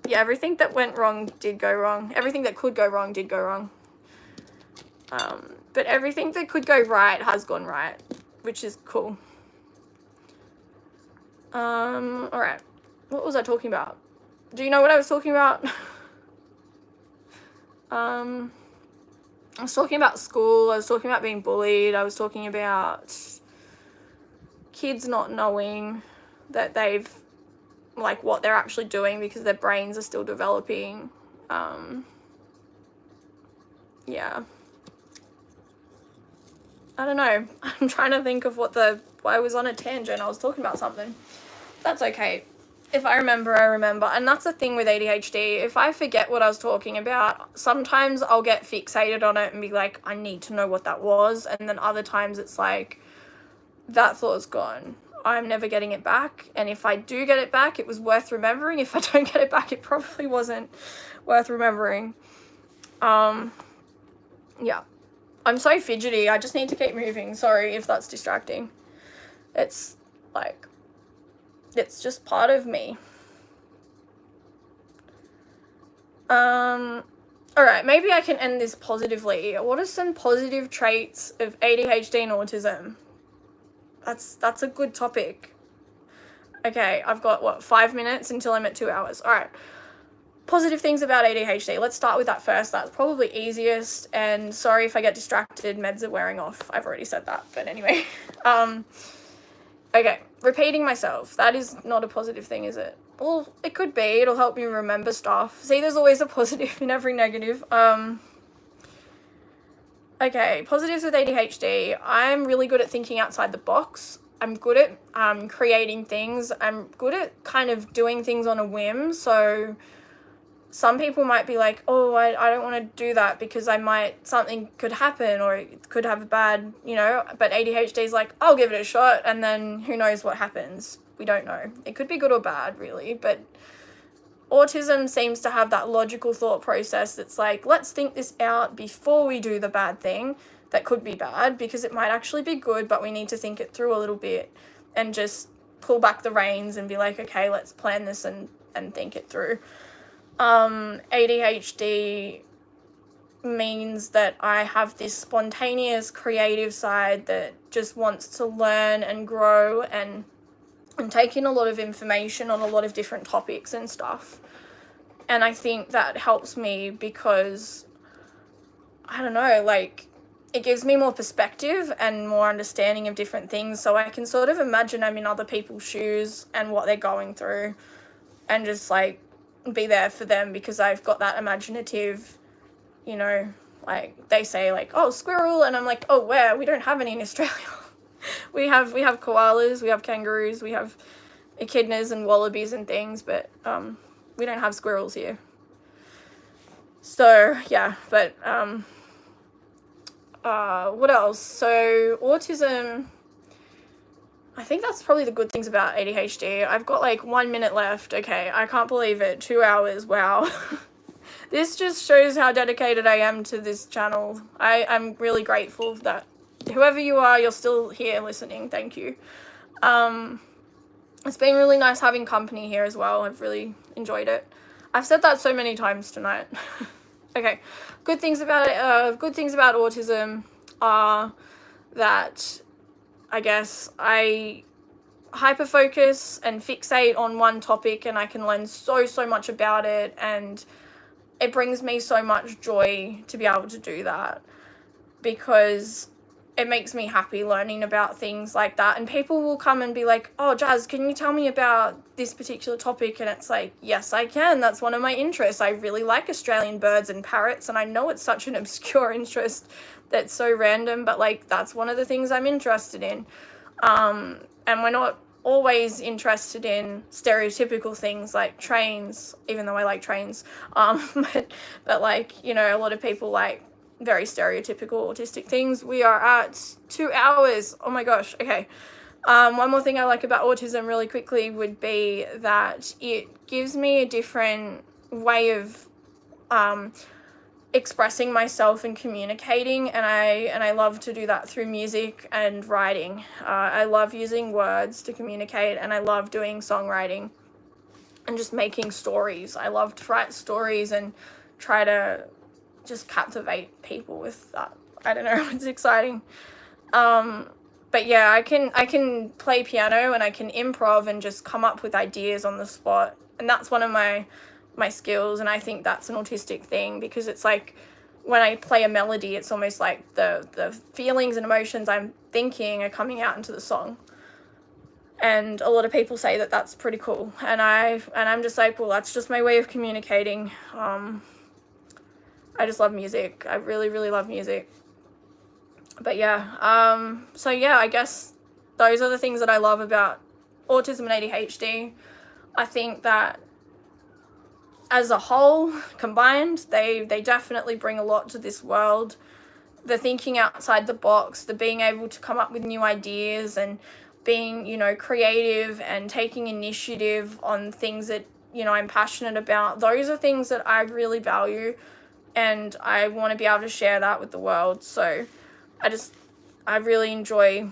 Yeah, everything that went wrong did go wrong. Everything that could go wrong did go wrong. But everything that could go right has gone right, which is cool. Alright. What was I talking about? Do you know what I was talking about? I was talking about school, I was talking about being bullied, I was talking about kids not knowing that they've, like, what they're actually doing because their brains are still developing. Yeah. I don't know. I'm trying to think of I was on a tangent. I was talking about something. That's okay. If I remember, I remember. And that's the thing with ADHD. If I forget what I was talking about, sometimes I'll get fixated on it and be like, I need to know what that was. And then other times it's like, that thought's gone. I'm never getting it back. And if I do get it back, it was worth remembering. If I don't get it back, it probably wasn't worth remembering. Yeah. I'm so fidgety. I just need to keep moving. Sorry if that's distracting. It's like, it's just part of me. All right, maybe I can end this positively. What are some positive traits of ADHD and autism? That's a good topic. Okay, I've got, 5 minutes until I'm at 2 hours. All right. Positive things about ADHD. Let's start with that first. That's probably easiest. And sorry if I get distracted. Meds are wearing off. I've already said that. But anyway. Okay. Repeating myself. That is not a positive thing, is it? Well, it could be. It'll help me remember stuff. See, there's always a positive in every negative. Okay. Positives with ADHD. I'm really good at thinking outside the box. I'm good at creating things. I'm good at kind of doing things on a whim. So some people might be like, oh, I don't want to do that because something could happen or it could have a bad, but ADHD is like, I'll give it a shot, and then who knows what happens. We don't know. It could be good or bad, really, but autism seems to have that logical thought process that's like, let's think this out before we do the bad thing that could be bad, because it might actually be good, but we need to think it through a little bit and just pull back the reins and be like, okay, let's plan this and think it through. ADHD means that I have this spontaneous creative side that just wants to learn and grow and take in a lot of information on a lot of different topics and stuff. And I think that helps me because, I don't know, like, it gives me more perspective and more understanding of different things, so I can sort of imagine I'm in other people's shoes and what they're going through and just, like, be there for them because I've got that imaginative, like they say, like, oh, squirrel, and I'm like, oh, where? We don't have any in Australia. we have koalas, we have kangaroos, we have echidnas and wallabies and things, but we don't have squirrels here. So yeah, but what else? So autism, I think that's probably the good things about ADHD. I've got like 1 minute left. Okay, I can't believe it. 2 hours. Wow. This just shows how dedicated I am to this channel. I'm really grateful that whoever you are, you're still here listening. Thank you. It's been really nice having company here as well. I've really enjoyed it. I've said that so many times tonight. Okay, good things about autism are that I guess I hyperfocus and fixate on one topic and I can learn so much about it, and it brings me so much joy to be able to do that because it makes me happy learning about things like that. And people will come and be like, oh, Jazz, can you tell me about this particular topic? And it's like, yes, I can. That's one of my interests. I really like Australian birds and parrots, and I know it's such an obscure interest that's so random, but like that's one of the things I'm interested in. And we're not always interested in stereotypical things like trains, even though I like trains. But like, a lot of people like very stereotypical autistic things. We are at 2 hours. Oh my gosh. Okay. One more thing I like about autism really quickly would be that it gives me a different way of expressing myself and communicating, and I love to do that through music and writing. I love using words to communicate, and I love doing songwriting and just making stories. I love to write stories and try to just captivate people with that. I don't know, it's exciting. But yeah, I can play piano and I can improv and just come up with ideas on the spot, and that's one of my skills, and I think that's an autistic thing because it's like when I play a melody, it's almost like the feelings and emotions I'm thinking are coming out into the song. And a lot of people say that that's pretty cool. And I'm just like, well, that's just my way of communicating. I just love music. I really, really love music. But yeah, so yeah, I guess those are the things that I love about autism and ADHD. I think that as a whole, combined, they definitely bring a lot to this world. The thinking outside the box, the being able to come up with new ideas and being, you know, creative and taking initiative on things that, you know, I'm passionate about. Those are things that I really value, and I want to be able to share that with the world. So I really enjoy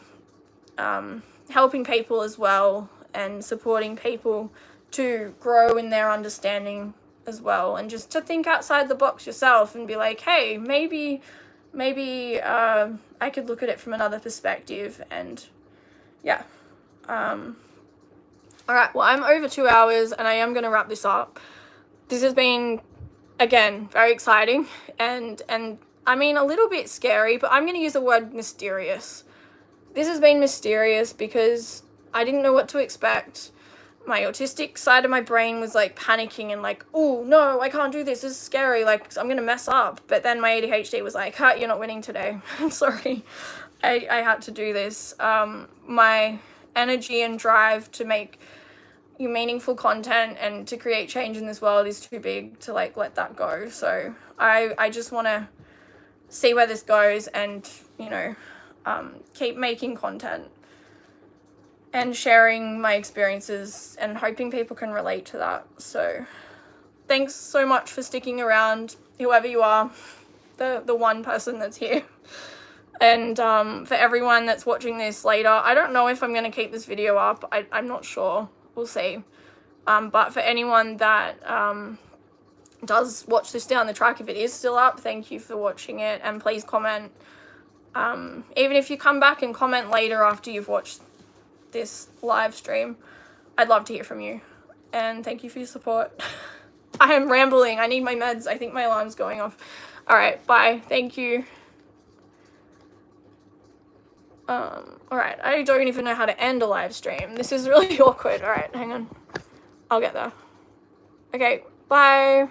helping people as well, and supporting people to grow in their understanding as well, and just to think outside the box yourself and be like, hey, maybe I could look at it from another perspective. And yeah. All right, well, I'm over 2 hours and I am going to wrap this up. This has been, again, very exciting and I mean a little bit scary, but I'm going to use the word mysterious. This has been mysterious because I didn't know what to expect. My autistic side of my brain was like panicking and like, oh no, I can't do this. This is scary. Like, I'm going to mess up. But then my ADHD was like, you're not winning today. I'm sorry. I had to do this. My energy and drive to make meaningful content and to create change in this world is too big to like let that go. So I just want to see where this goes and, you know, keep making content and sharing my experiences and hoping people can relate to that. So thanks so much for sticking around, whoever you are, the one person that's here. And for everyone that's watching this later, I don't know if I'm going to keep this video up. I'm not sure. We'll see. But for anyone that does watch this down the track, if it is still up, thank you for watching it. And please comment. Even if you come back and comment later after you've watched this live stream, I'd love to hear from you. And thank you for your support. I am rambling. I need my meds. I think my alarm's going off. All right, bye. Thank you. All right, I don't even know how to end a live stream. This is really awkward. All right, hang on. I'll get there. Okay, bye.